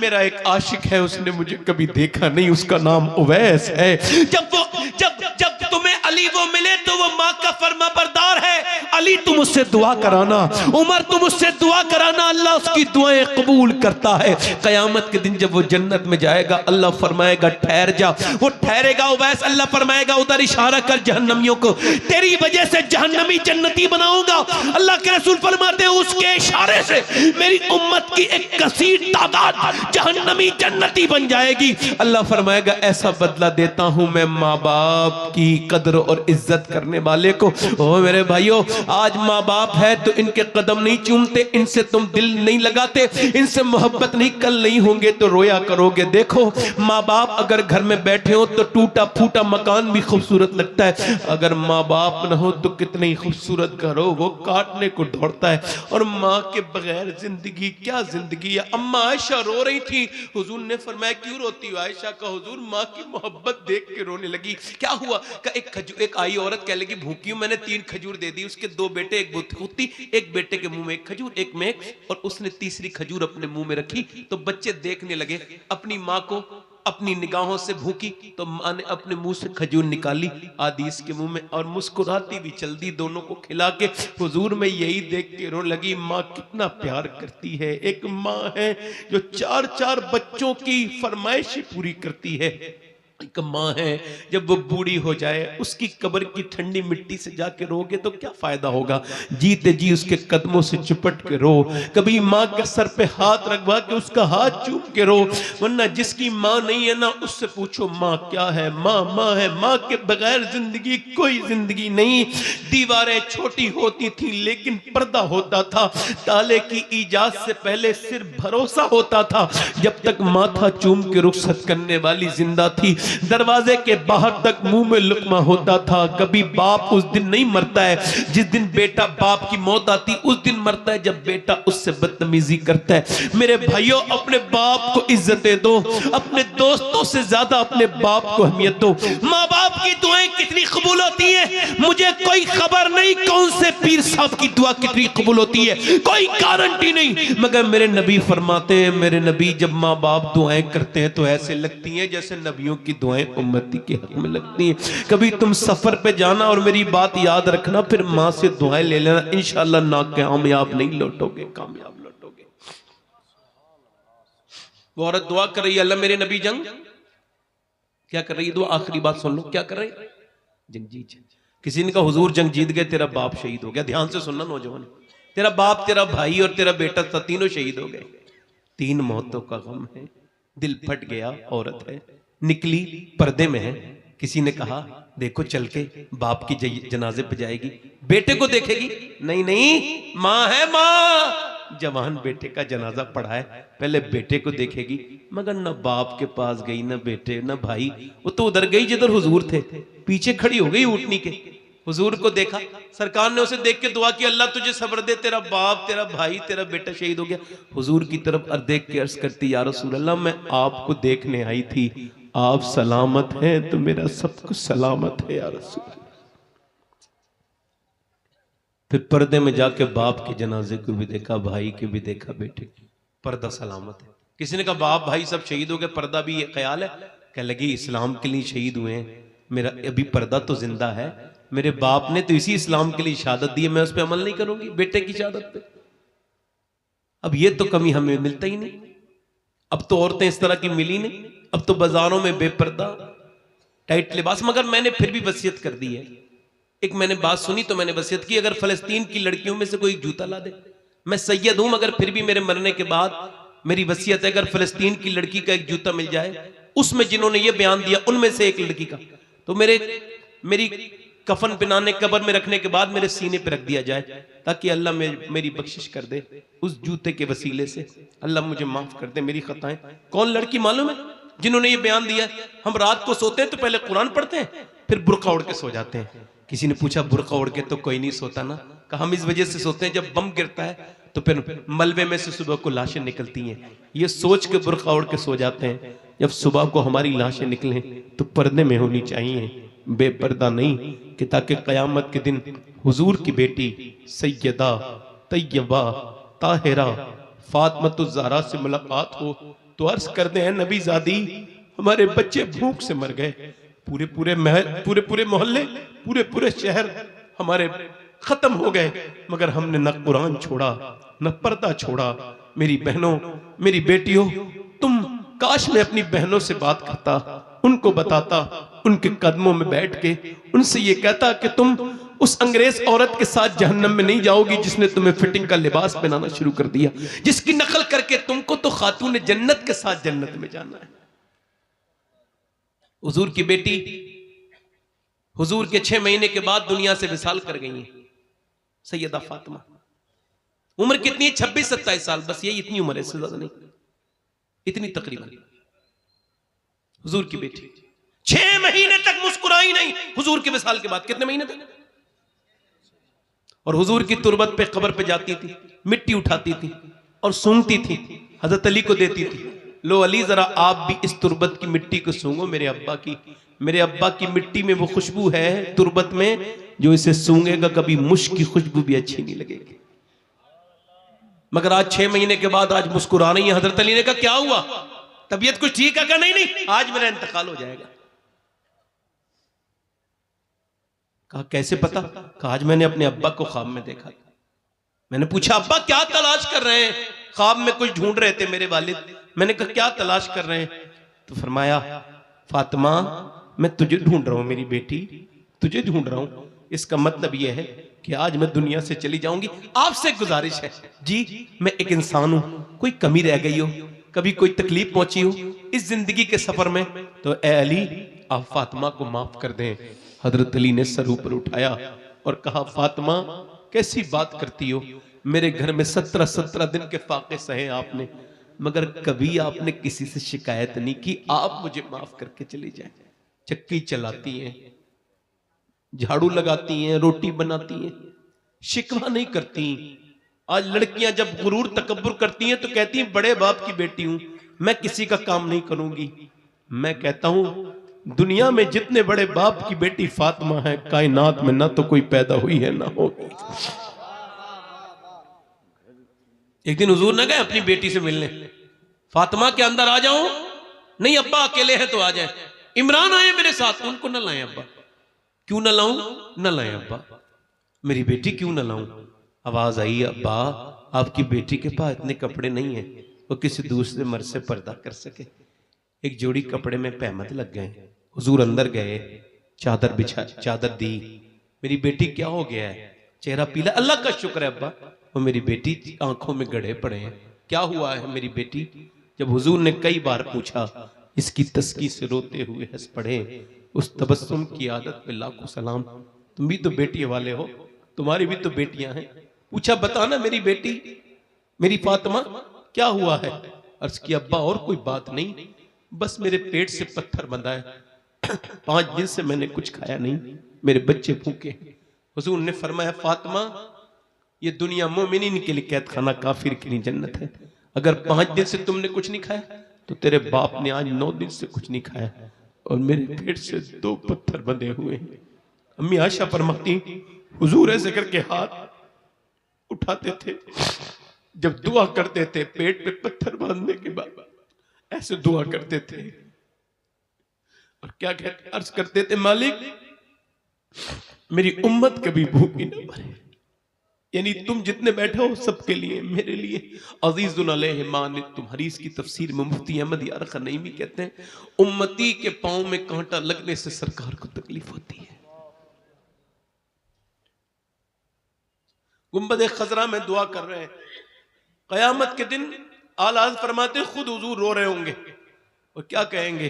मेरा एक आशिक है, उसने मुझे कभी देखा नहीं, उसका नाम उवैस है। जब तुम्हें अली वो मिले तो वो माँ का फरमा बरदार है। अली तुम उससे दुआ कराना, उमर तुम उससे दुआ कराना, अल्लाह उसकी दुआएं कबूल करता है। कयामत के दिन जब वो जन्नत में जाएगा अल्लाह फरमाएगा ठहर जा, वो ठहरेगा। उवैस अल्लाह फरमाएगा उधर इशारा कर जहन्नमियों को, तेरी वजह से जहन्नमी जन्नती बनाऊंगा। अल्लाह के रसूल फरमाते हैं उसके इशारे से मेरी उम्मत की एक कसीर तादाद जहन्नमी जन्नती बन जाएगी। अल्लाह फरमाएगा ऐसा बदला देता हूं मैं माँ बाप की कदर और इज्जत करने वाले को। ओ मेरे भाइयों, आज माँ बाप है तो इनके कदम नहीं चूमते, इनसे तुम दिल नहीं लगाते, इनसे मोहब्बत नहीं, कल नहीं होंगे तो रोया करोगे। देखो माँ बाप अगर घर में बैठे हो तो टूटा फूटा मकान भी खूबसूरत लगता है, अगर माँ बाप न हो तो कितने ही खूबसूरत घर हो वो काटने को दौड़ता है। और माँ के बगैर जिंदगी क्या जिंदगी है। अम्मा आयशा रो रही थी, हुजूर ने फरमाया क्यों रोती हो आयशा? का हुजूर माँ की मोहब्बत देख के रोने लगी। क्या हुआ? का एक आई औरत कह लगी भूखी हूं, मैंने 3 खजूर दे दी, उसके 2 बेटे, एक बुत्ती, एक बेटे के मुंह में एक खजूर, एक में, और उसने तीसरी खजूर अपने मुंह में रखी तो बच्चे देखने लगे अपनी माँ को अपनी निगाहों से भूखी, तो माँ ने अपने मुंह से खजूर निकाली आदि इसके मुंह में और मुस्कुराती भी चल दी दोनों को खिला के। हुजूर में यही देख के रोने लगी माँ कितना प्यार करती है। एक माँ है जो 4-4 बच्चों की फरमाइश पूरी करती है। एक माँ है, जब वो बूढ़ी हो जाए उसकी कब्र की ठंडी मिट्टी से जाके रोगे तो क्या फायदा होगा। जीते जी उसके कदमों से चिपट के रो, कभी माँ के सर पे हाथ रखवा के उसका हाथ चूम के रो। वरना जिसकी माँ नहीं है ना उससे पूछो माँ क्या है। माँ माँ है, माँ के बगैर जिंदगी कोई जिंदगी नहीं। दीवारें छोटी होती थी लेकिन पर्दा होता था। ताले की इजाजत से पहले सिर्फ भरोसा होता था। जब तक माथा चूम के रुखसत करने वाली जिंदा थी, दरवाजे के बाहर तक मुंह में लुकमा होता था। कभी बाप उस दिन नहीं मरता है जिस दिन बेटा, बाप की मौत आती उस दिन मरता है जब बेटा उससे बदतमीजी करता है। मेरे भाइयों, अपने बाप को इज्जतें दो, अपने दोस्तों से ज्यादा अपने बाप को अहमियत दो। माँ बाप की दुआएं कितनी कबूल होती है मुझे कोई खबर नहीं, कौन से पीर साहब की दुआ कितनी कबूल होती है कोई गारंटी नहीं, मगर मेरे नबी फरमाते हैं, मेरे नबी जब माँ बाप दुआएं करते हैं तो ऐसे लगती हैं जैसे नबियों की दुआएं उम्मती के हक में लगती हैं। कभी तुम सफर पे जाना और मेरी बात याद रखना, फिर माँ से दुआएं ले लेना, इंशाअल्लाह ना कामयाब नहीं लौटोगे, कामयाब लौटोगे। वो औरत दुआ कर रही है, अल्लाह मेरे नबी जंग क्या कर रही है, दुआ आखिरी बात सुन लो, क्या कर रही है, जंग जीत। किसी ने कहा हुजूर जंग जीत गए, तेरा बाप शहीद हो गया। ध्यान से सुनना नौजवान, तेरा बाप, तेरा भाई और तेरा बेटा था, तीनों शहीद हो गए। 3 मौतों का गम है, दिल फट गया, औरत है, निकली पर्दे में है। किसी ने कहा देखो चल के बाप की जनाजे पे जाएगी, बेटे को देखेगी, नहीं नहीं माँ है, माँ जवान बेटे का जनाजा पड़ा है, पहले बेटे को देखेगी। मगर न बाप के पास गई, न बेटे, न भाई, वो तो उधर गई जिधर हुजूर थे, पीछे खड़ी हो गई ऊँटनी के। हुजूर को देखा, सरकार ने उसे देख के दुआ की, अल्लाह तुझे सब्र दे, तेरा बाप, तेरा भाई, तेरा बेटा शहीद हो गया। हुजूर की तरफ देख के अर्ज करती, या रसूल अल्लाह मैं आपको देखने आई थी, आप सलामत हैं तो मेरा सब कुछ सलामत है या रसूल। फिर पर्दे में जाके बाप के जनाजे को भी देखा, भाई के भी देखा, बेटे की, पर्दा सलामत है। किसी ने कहा बाप भाई सब शहीद हो गए, पर्दा भी ये ख्याल है, कह लगी इस्लाम के लिए शहीद हुए हैं, मेरा अभी पर्दा तो जिंदा है, मेरे बाप ने तो इसी इस्लाम के लिए शहादत दी है, मैं उस पर अमल नहीं करूंगी बेटे की शहादत पे। अब ये तो कमी हमें मिलता ही नहीं। अब तो औरतें इस तरह की मिली नहीं, अब तो बाजारों में बेपर्दा टाइट लिबास। मगर मैंने फिर भी वसीयत कर दी है, एक मैंने बात सुनी तो मैंने वसीयत की, अगर फलस्तीन की लड़कियों में से कोई जूता ला दे, मैं सैयद हूं मगर फिर भी मेरे मरने के बाद मेरी वसीयत है, अगर फलस्तीन की लड़की का एक जूता मिल जाए, उसमें जिन्होंने ये बयान दिया उनमें से एक लड़की का, तो मेरी कफन पिनाने कब्र में रखने के बाद मेरे सीने पे रख दिया जाए, ताकि अल्लाह मेरी बख्शिश कर दे उस जूते के वसीले से, अल्लाह मुझे माफ कर दे मेरी खताएं। कौन लड़की मालूम है जिन्होंने ये बयान दिया? हम रात को सोते हैं तो पहले कुरान पढ़ते हैं, फिर बुर्का ओढ़ के सो जाते हैं। किसी ने पूछा बुर्का ओढ़ के तो कोई नहीं सोता ना, कहा हम इस वजह से सोते हैं जब बम गिरता है तो फिर मलबे में से सुबह को लाशें निकलती हैं, ये सोच के बुर्का ओढ़ के सो जाते हैं, जब सुबह को हमारी लाशें निकलें तो पर्दे में होनी चाहिए, बेपर्दा नहीं, कि ताकि कयामत के दिन हुजूर की बेटी सैयदा तैयबा ताहिरा फातिमा ज़हरा से मुलाकात हो तो अर्ज करते हैं नबी ज़ादी हमारे बच्चे भूख से मर गए, पूरे पूरे महल, पूरे पूरे मोहल्ले, पूरे पूरे शहर हमारे खत्म हो गए, मगर हमने न कुरान छोड़ा न पर्दा छोड़ा। मेरी बहनों, मेरी बेटियों, तुम काश मैं अपनी बहनों से बात करता, उनको बताता, उनके कदमों में बैठ के उनसे ये कहता कि तुम उस अंग्रेज औरत के साथ जहन्नम में नहीं जाओगी जिसने तुम्हें फिटिंग का लिबास पहनाना शुरू कर दिया, जिसकी नकल करके तुमको तो खातून जन्नत के साथ जन्नत में जाना है। हुजूर की बेटी हुजूर के 6 महीने के बाद दुनिया से विसाल कर गई है, सैयदा फातिमा। उम्र कितनी है? 26-27 साल, बस यही इतनी उम्र है, इससे ज्यादा नहीं, इतनी तकरीबन। हुजूर की बेटी 6 महीने तक मुस्कुराई नहीं हुजूर के विसाल के बाद। कितने महीने तक? और हुजूर की तुरबत पे, कब्र पे जाती थी, मिट्टी उठाती थी और सूंघती थी, हजरत अली को देती थी, लो अली जरा आप भी इस तुरबत की मिट्टी को सूंघो, मेरे अब्बा की मिट्टी में वो खुशबू है तुरबत में, जो इसे सूंघेगा कभी मुश्क की खुशबू भी अच्छी नहीं लगेगी। मगर आज 6 महीने के बाद आज मुस्कुरा रही है। हजरत अली ने कहा क्या हुआ, तबीयत कुछ ठीक है? नहीं, आज मेरा इंतकाल हो जाएगा। कहा कैसे पता? कहा आज मैंने अपने अब्बा को ख्वाब में देखा। मैंने पूछा अब्बा क्या तलाश कर रहे हैं? ख्वाब में कुछ ढूंढ रहे थे मेरे वालिद। मैंने कहा क्या तलाश कर रहे हैं? तो फातिमा मैं तुझे ढूंढ रहा हूं मेरी बेटी, तुझे ढूंढ रहा हूं। इसका मतलब यह है कि आज मैं दुनिया से चली जाऊंगी। आपसे गुजारिश है जी, मैं एक इंसान हूं, कोई कमी रह गई हो, कभी कोई तकलीफ पहुंची हो इस जिंदगी के सफर में, तो ए अली आप फातिमा को माफ कर दें। हजरत अली ने सर ऊपर उठाया और कहा, फातिमा कैसी बात करती हो, मेरे घर में 17 दिन के फाके सहे आपने, मगर कभी आपने किसी से शिकायत नहीं की, आप मुझे माफ करके चली जाए। चक्की चलाती हैं, झाड़ू लगाती हैं, रोटी बनाती हैं, शिकवा नहीं करती। आज लड़कियां जब गुरूर तकब्बुर करती हैं तो कहती हैं बड़े बाप की बेटी हूं, मैं किसी का काम नहीं करूंगी। मैं कहता हूं दुनिया में जितने बड़े बाप की बेटी फातिमा है, कायनात में ना तो कोई पैदा हुई है ना होगी। एक दिन हुजूर न गए अपनी बेटी से मिलने, फातिमा के अंदर आ जाओ, नहीं अब्बा अकेले हैं तो आ जाए। इमरान आए मेरे साथ, उनको न लाएं अब्बा। क्यों न लाऊं? न लाएं अब्बा, मेरी बेटी क्यों न लाऊं? आवाज आई, अब्बा आपकी बेटी के पास इतने कपड़े नहीं है वो किसी दूसरे मर्द से पर्दा कर सके। एक जोड़ी कपड़े में पैमत लग गए। हुजूर अंदर गए, चादर बिछा, चादर दी। मेरी बेटी क्या हो गया है? चेहरा पीला। अल्लाह का शुक्र है अब्बा, वो मेरी बेटी आंखों में गड़े पड़े हैं। क्या हुआ है मेरी बेटी? जब हुजूर ने कई बार पूछा, इसकी तस्की से रोते हुए हंस पड़े। उस तबस्सुम की आदत पे लाखों सलाम। तुम भी तो बेटी वाले हो, तुम्हारी भी तो बेटियां हैं। पूछा बताना मेरी बेटी, मेरी फातिमा क्या हुआ है? अर्ज की अब्बा और कोई बात नहीं, बस मेरे पेट से पत्थर बंधा है, 5 दिन से मैंने कुछ खाया नहीं, मेरे बच्चे भूखे। हुजूर ने फरमाया, फातिमा ये दुनिया मोमिनीन के लिए कैद खाना, काफिर के लिए जन्नत है। अगर 5 दिन से तुमने कुछ नहीं खाया तो तेरे बाप ने आज 9 दिन से कुछ नहीं खाया, और मेरे पेट से 2 पत्थर बंधे हुए हैं। अम्मी आयशा फरमाती, हुजूर ऐसे करके हाथ उठाते थे, जब दुआ करते थे पेट पे पत्थर बांधने के बाद ऐसे दुआ करते थे, और क्या कहते, अर्ज करते थे, मालिक मेरी उम्मत कभी भूखी न मरे। यानी तुम जितने बैठे हो सबके लिए, मेरे लिए अजीजुन अलैहि मान। तुम हदीस की तफसीर में मुफ्ती अहमद यार खनईमी कहते हैं, उम्मती के पांव में कांटा लगने से सरकार को तकलीफ होती है। गुंबद खजरा में दुआ कर रहे हैं, कयामत के दिन आला हज़रत फरमाते खुद हुजूर रो रहे होंगे और क्या कहेंगे,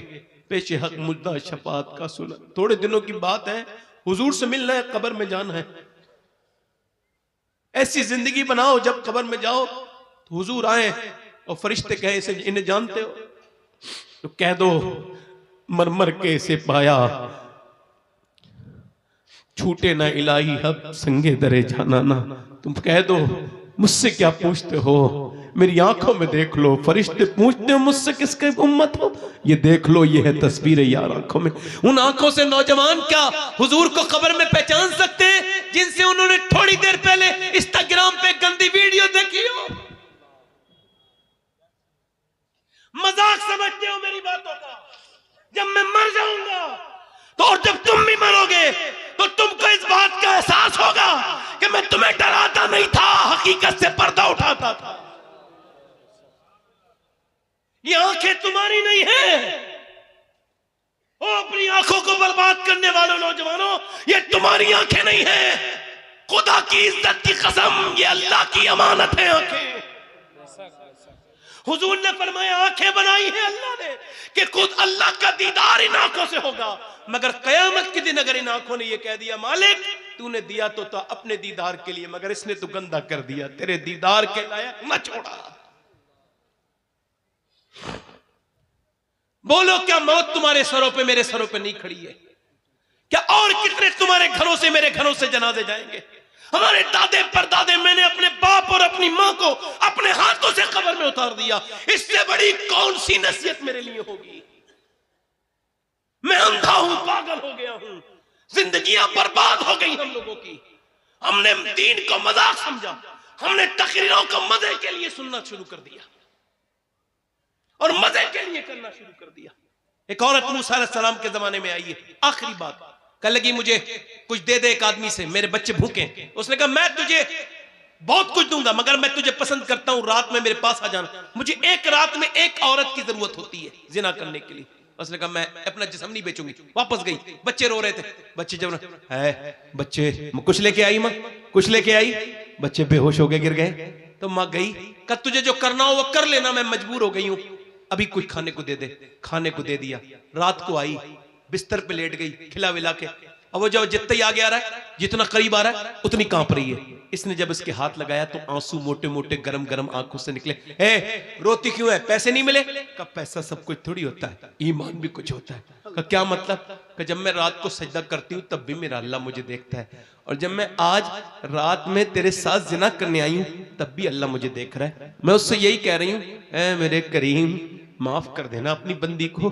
पेश हक मुद्दा शफात का सुना। थोड़े दिनों की बात है, हुजूर से मिलना है, कब्र में जाना है। ऐसी जिंदगी बनाओ जब कब्र में जाओ तो हुजूर आए और फरिश्ते कहे इसे इन्हें जानते हो, तो कह दो मरमर के इसे पाया, छूटे ना इलाही हब संगे दरे जाना ना। तुम कह दो मुझसे क्या पूछते हो, मेरी आंखों में देख लो। फरिश्ते पूछते हो मुझसे किसके उम्मत हो, ये देख लो, ये है तस्वीर यार आंखों में। उन आंखों से नौजवान क्या हुजूर को कब्र में पहचान सकते हैं जिनसे उन्होंने थोड़ी देर पहले इंस्टाग्राम पे गंदी वीडियो देखी हो? मजाक समझते हो मेरी बातों का? जब मैं मर जाऊंगा तो, और जब तुम भी मरोगे तो तुमको इस बात का एहसास होगा कि मैं तुम्हें डराता नहीं था, हकीकत से पर्दा उठाता था। ये आंखें तुम्हारी नहीं है, ओ अपनी आंखों को बर्बाद करने वालों नौजवानों, ये तुम्हारी आंखें नहीं है। खुदा की इज्जत की कसम, ये अल्लाह की अमानत है आंखें। हुजूर ने फरमाया आंखें बनाई है अल्लाह ने कि खुद अल्लाह का दीदार इन आंखों से होगा, मगर कयामत के दिन अगर इन आंखों ने ये कह दिया मालिक तूने दिया तो था अपने दीदार के लिए, मगर इसने तो गंदा कर दिया, तेरे दीदार के लायक न छोड़ा। बोलो क्या मौत तुम्हारे सरों पे मेरे सरों पे नहीं खड़ी है? क्या और कितने तुम्हारे घरों से मेरे घरों से जनाजे जाएंगे? हमारे दादे परदादे, मैंने अपने बाप और अपनी मां को अपने हाथों से कब्र में उतार दिया, इससे बड़ी कौन सी नसीहत मेरे लिए होगी? मैं अंधा हूं, पागल हो गया हूं, जिंदगियां बर्बाद हो गई हम लोगों की। हमने दीन को मजाक समझा, हमने तकरीरों को मजे के लिए सुनना शुरू कर दिया और मजे के लिए करना शुरू कर दिया। एक औरत मूसा अलैहिस्सलाम के जमाने में आई है, आखिरी बात कह लगी मुझे कुछ दे दे एक आदमी से, मेरे बच्चे भूखे। उसने कहा मैं तुझे बहुत कुछ दूंगा मगर मैं तुझे पसंद करता हूं, रात में मेरे पास आ जाना। मुझे एक रात में एक औरत की जरूरत होती है जिना करने के लिए। उसने कहा मैं अपना जिस्म नहीं बेचूंगी। वापस गई, बच्चे रो रहे थे। बच्चे जब है बच्चे कुछ लेके आई माँ, कुछ लेके आई, बच्चे बेहोश हो गए, गिर गए। तो माँ गई, कहा तुझे जो करना हो वो कर लेना, मैं मजबूर हो गई हूं, अभी कुछ खाने को दे दे। खाने को दे दिया। रात को आई, बिस्तर पे लेट गई खिला विला के। अब वो जब जितना ही आगे आ रहा है, जितना करीब आ रहा है उतनी कांप रही है। इसने जब इसके हाथ लगाया तो आंसू मोटे मोटे गरम गरम आंखों से निकले। रोती क्यों है, पैसे नहीं मिले? का पैसा सब कुछ थोड़ी होता है, ईमान भी कुछ होता है। का क्या मतलब? कि जब मैं रात को सजदा करती हूँ तब भी मेरा अल्लाह मुझे देखता है, और जब मैं आज रात में तेरे साथ जिना करने आई हूँ तब भी अल्लाह मुझे देख रहा है। मैं उससे यही कह रही हूँ, ऐ मेरे करीम माफ कर देना अपनी बंदी को,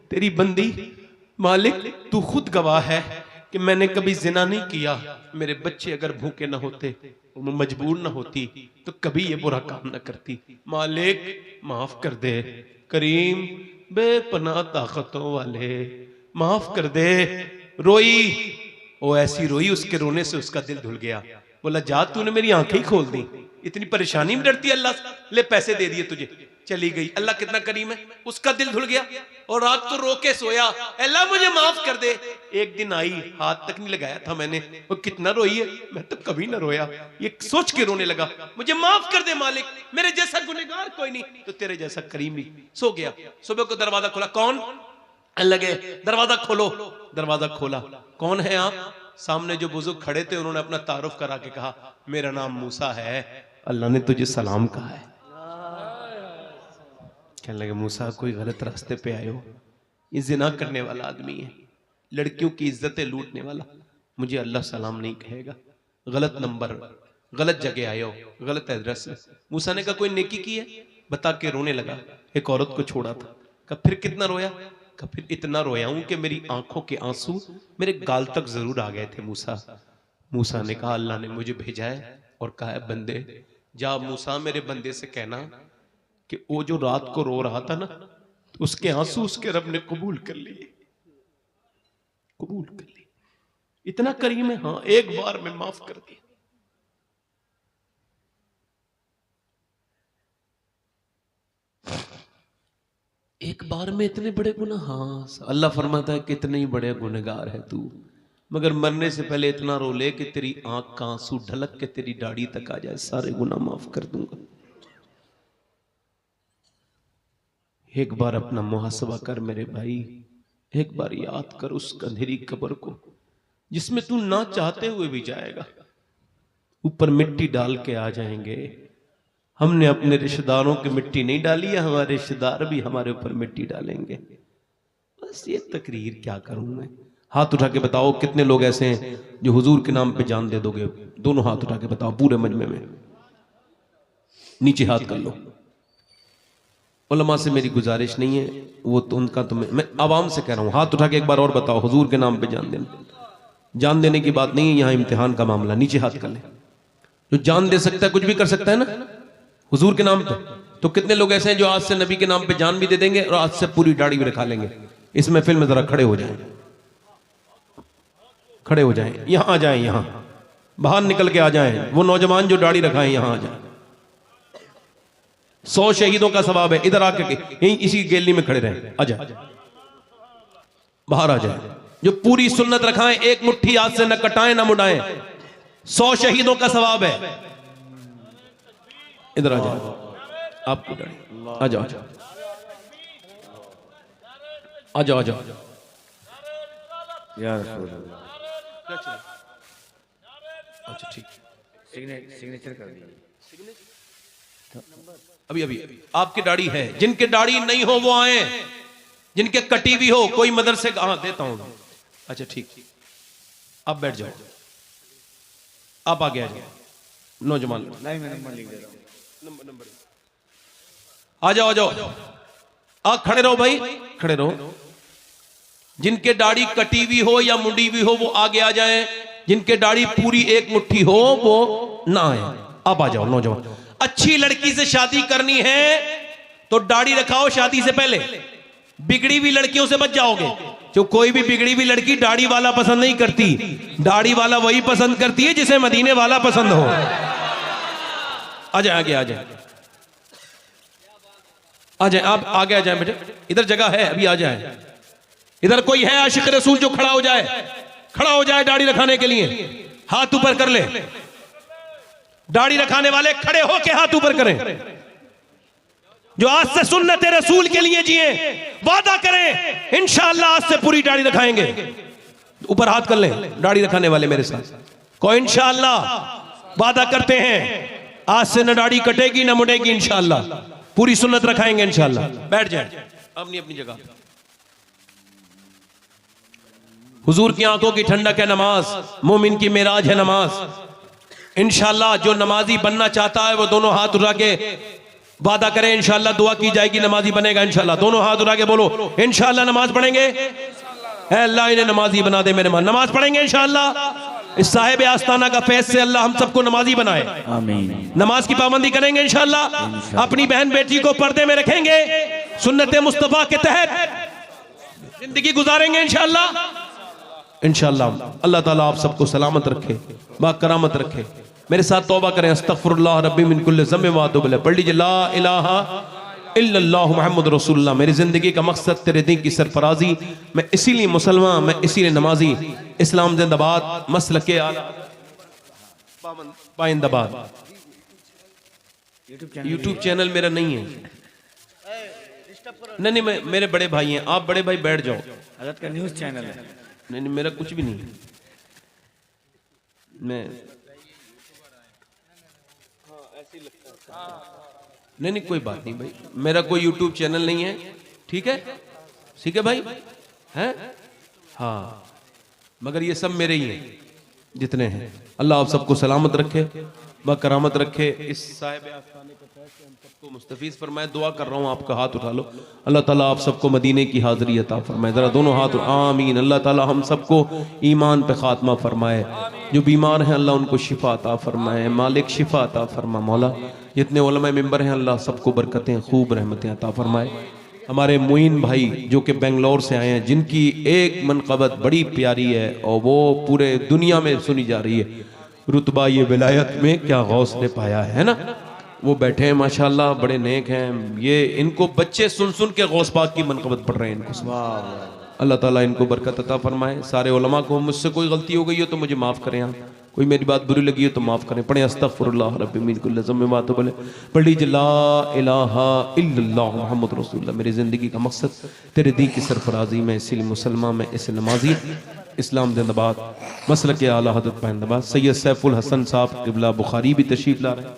तेरी बंदी मालिक तू खुद गवाह है कि मैंने कभी जिना नहीं किया। मेरे बच्चे अगर भूखे ना होते, मजबूर ना होती तो कभी ये बुरा काम ना करती। मालिक माफ कर दे, करीम बेपनाह ताकतों वाले माफ कर दे। रोई, वो ऐसी रोई, उसके रोने से उसका दिल धुल गया। बोला जा तूने मेरी आंखें ही खोल दी, इतनी परेशानी में डरती अल्लाह से, ले पैसे दे दिए तुझे, चली गई। अल्लाह कितना करीम है, उसका दिल धुल गया और रात को रो के सोया, अल्लाह मुझे माफ कर दे। एक दिन आई, हाथ तक नहीं लगाया था मैंने, वो कितना रोई है, मैं तो कभी ना रोया। ये सोच के रोने लगा, मुझे माफ कर दे मालिक, मेरे जैसा गुनहगार कोई नहीं, तो तेरे जैसा करीम भी। सो गया। सुबह को दरवाजा खोला, कौन? लगे दरवाजा खोलो। दरवाजा खोला, कौन है आप? सामने जो बुजुर्ग खड़े थे उन्होंने अपना तारुफ करा के कहा, मेरा नाम मूसा है, अल्लाह ने तुझे सलाम कहा है। कहने लगे मूसा कोई गलत रास्ते पे आए हो, ये जिना करने वाला आदमी है, लड़कियों की इज्जतें लूटने वाला, मुझे अल्लाह सलाम नहीं कहेगा। गलत नंबर, गलत जगह आए हो, गलत एड्रेस है। मूसा ने कहा कोई नेकी की है? बता के रोने लगा। एक औरत को छोड़ा था। कहा फिर कितना रोया? कहा फिर इतना रोया हूं कि मेरी आंखों के आंसू मेरे गाल तक जरूर आ गए थे मूसा। मूसा ने कहा अल्लाह ने मुझे भेजा है और कहा है बंदे जा मूसा मेरे बंदे से कहना कि वो जो रात को रो रहा था ना, उसके आंसू उसके रब ने कबूल कर लिए, कबूल कर लिए। इतना करीम है, हाँ एक बार में माफ कर दिया। एक बार में इतने बड़े गुनाह? हाँ, अल्लाह फरमाता है कितने ही बड़े गुनहगार है तू, मगर मरने से पहले इतना रो ले कि तेरी आंख का आंसू ढलक के तेरी दाढ़ी तक आ जाए, सारे गुनाह माफ कर दूंगा। एक बार अपना मुहासबा कर मेरे भाई, एक बार याद कर उस अंधेरी कब्र को जिसमें तू ना चाहते हुए भी जाएगा। ऊपर मिट्टी डाल के आ जाएंगे। हमने अपने रिश्तेदारों की मिट्टी नहीं डाली है, हमारे रिश्तेदार भी हमारे ऊपर मिट्टी डालेंगे। बस ये तकरीर क्या करूं मैं। हाथ उठा के बताओ कितने लोग ऐसे हैं जो हुजूर के नाम पे जान दे दोगे? दोनों हाथ उठा के बताओ पूरे मजमे में, नीचे हाथ कर लो। उलमा से मेरी गुजारिश नहीं है, वो तो उनका, तो मैं आवाम से कह रहा हूं, हाथ उठा के एक बार और बताओ हुजूर के नाम पे जान देना। जान देने की बात नहीं है, यहां इम्तिहान का मामला। नीचे हाथ कर ले। जो जान दे सकता है कुछ भी कर सकता है ना हुजूर के नाम पे। तो कितने लोग ऐसे हैं जो आज से नबी के नाम पे जान भी दे देंगे और आज से पूरी दाढ़ी भी रखा लेंगे। इस महफिल में जरा खड़े हो जाएं, खड़े हो जाएं, यहां आ जाएं, यहां बाहर निकल के आ जाएं। वो नौजवान जो दाढ़ी रखाएं यहां आ जाएं। 100 शहीदों का सवाब है। इधर आके यहीं इसी गैलरी में खड़े रहें, आ जाए, बाहर आ जाए। जो पूरी सुन्नत रखाएं, एक मुट्ठी हाथ से न कटाएं न मुड़ाएं, 100 शहीदों का सवाब है। इधर आ जाओ, आपको आ जाओ, आ जाओ, आ जाओ। अच्छा ठीक, सिग्नेचर कर दिया। अभी अभी आपकी दाढ़ी है, जिनके दाढ़ी नहीं हो वो आए, जिनके कटी भी हो, कोई मदरसे का, हाँ देता हूं। अच्छा ठीक, आप बैठ जाओ, आप आगे आ जाओ। नौजवान नहीं, मैं नंबर लिख दे रहा हूं। नंबर आ जाओ, आ जाओ, आ खड़े रहो भाई, खड़े रहो। जिनके दाढ़ी कटी हुई हो या मुंडी हुई हो वो आगे आ जाए, जिनके दाढ़ी पूरी एक मुट्ठी हो वो ना आए। अब आ जाओ नौजवान। अच्छी लड़की से शादी करनी है तो दाढ़ी रखाओ शादी से पहले, बिगड़ी हुई लड़कियों से बच जाओगे। जो कोई भी बिगड़ी हुई लड़की दाढ़ी वाला पसंद नहीं करती, दाढ़ी वाला वही पसंद करती है जिसे मदीने वाला पसंद हो। आ जाए, आगे आ जाए, आ जाए, आप आगे आ जाए बेटे, इधर जगह है, अभी आ जाए। इधर कोई है आशिक रसूल जो खड़ा हो जाए दाढ़ी रखाने के लिए? हाथ ऊपर कर ले। दाढ़ी रखाने वाले खड़े होके हाथ ऊपर करें। जो आज से सुन्नत रसूल के लिए जिए, वादा करें इंशाअल्लाह आज से पूरी दाढ़ी रखाएंगे। ऊपर हाथ कर लें दाढ़ी रखाने वाले मेरे साथ। कोई इंशाअल्लाह वादा करते हैं आज से न दाढ़ी कटेगी न मुड़ेगी, इंशाअल्लाह पूरी सुन्नत रखाएंगे इंशाअल्लाह। बैठ जाए अपनी अपनी जगह। हुजूर की आंखों की ठंडक है नमाज, मोमिन की मेराज है नमाज। इंशाअल्लाह जो नमाजी बनना चाहता है वो दोनों हाथ उठा के वादा करें, इंशाअल्लाह दुआ की जाएगी, नमाजी बनेगा इंशाअल्लाह। दोनों हाथ उठा के बोलो इंशाअल्लाह नमाज पढ़ेंगे। अल्लाह इन्हें नमाजी बना दे मेरे मान। नमाज पढ़ेंगे इंशाअल्लाह। इस साहिब आस्ताना का फैज़ से अल्लाह हम सबको नमाजी बनाए। आमीन। नमाज की पाबंदी करेंगे इंशाअल्लाह। अपनी बहन बेटी को पर्दे में रखेंगे, सुन्नत मुस्तफा के तहत जिंदगी गुजारेंगे इंशाअल्लाह। इंशाअल्लाह अल्लाह ताला आप सबको सलामत रखे, बाकरामत रखे। मेरे साथ तौबा करें। अस्तगफिरुल्लाह रब्बी मिन कुल्लि ज़म्बिन व अतूबु इलैह। पढ़ लीजिए ला इलाहा इल्लल्लाह मुहम्मद रसूलुल्लाह। मेरी जिंदगी का मकसद तेरे दीन की सरफराजी। मैं इसीलिए मुसलमान, मैं इसीलिए नमाजी। इस्लाम जिंदाबाद, मसलके आला पाइंदाबाद। यूट्यूब चैनल मेरा नहीं है। नहीं, मेरे बड़े भाई हैं। आप बड़े भाई बैठ जाओ। हज़रत का न्यूज़ चैनल है। नहीं, मेरा कुछ भी नहीं है। मैं नहीं, कोई बात नहीं भाई, मेरा कोई यूट्यूब चैनल नहीं है। ठीक है, ठीक है भाई, हैं? हाँ, मगर ये सब मेरे ही हैं जितने हैं। अल्लाह आप सबको सलामत रखे, बकरामत रखे। इस साहिब आस्ताने के फैसले हम सबको मुस्तफीज फरमाए। दुआ कर रहा हूँ, आपका हाथ उठा लो। अल्लाह ताला आप सबको मदीने की हाज़िरी अता फरमाए। ज़रा दोनों हाथ, आमीन। अल्लाह ताला हम सबको ईमान पे खात्मा फरमाए। जो बीमार हैं अल्लाह उनको शिफा अता फरमाए। मालिक शिफा अता फरमा। मौला जितने उलमा मेंबर हैं अल्लाह सबको बरकतें, खूब रहमतें अता फरमाए। हमारे मुइन भाई जो कि बेंगलोर से आए हैं, जिनकी एक मनक़बत बड़ी प्यारी है और वो पूरे दुनिया में सुनी जा रही है, रुतबा ये विलायत में क्या गौस ने पाया है ना। वो बैठे हैं माशाल्लाह, बड़े नेक हैं। ये इनको बच्चे सुन सुन के गौस पाक की मनक़बत पढ़ रहे हैं। इनको अल्लाह ताला इनको बरकत अता फरमाए। सारे उलमा को, मुझसे कोई गलती हो गई हो तो मुझे माफ़ करें। आप कोई मेरी बात बुरी लगी हो तो माफ़ करें। पढ़ें अस्तगफिरुल्लाह रब्बी मिन कुल्लि ज़म्बिन व अतूबु इलैह। पढ़ लीजिए ला इलाहा इल्लल्लाह मुहम्मद रसूलुल्लाह। मेरी ज़िंदगी का मकसद तेरे दीन की सरफराजी में, इसीलिए मुसलमान में, इसे नमाजी। इस्लाम जिंदाबाद, मसलक आला हज़रत पाइंदाबाद। सैयद सैफुल हसन साहब क़िबला बुखारी भी तशरीफ़ ला रहे हैं।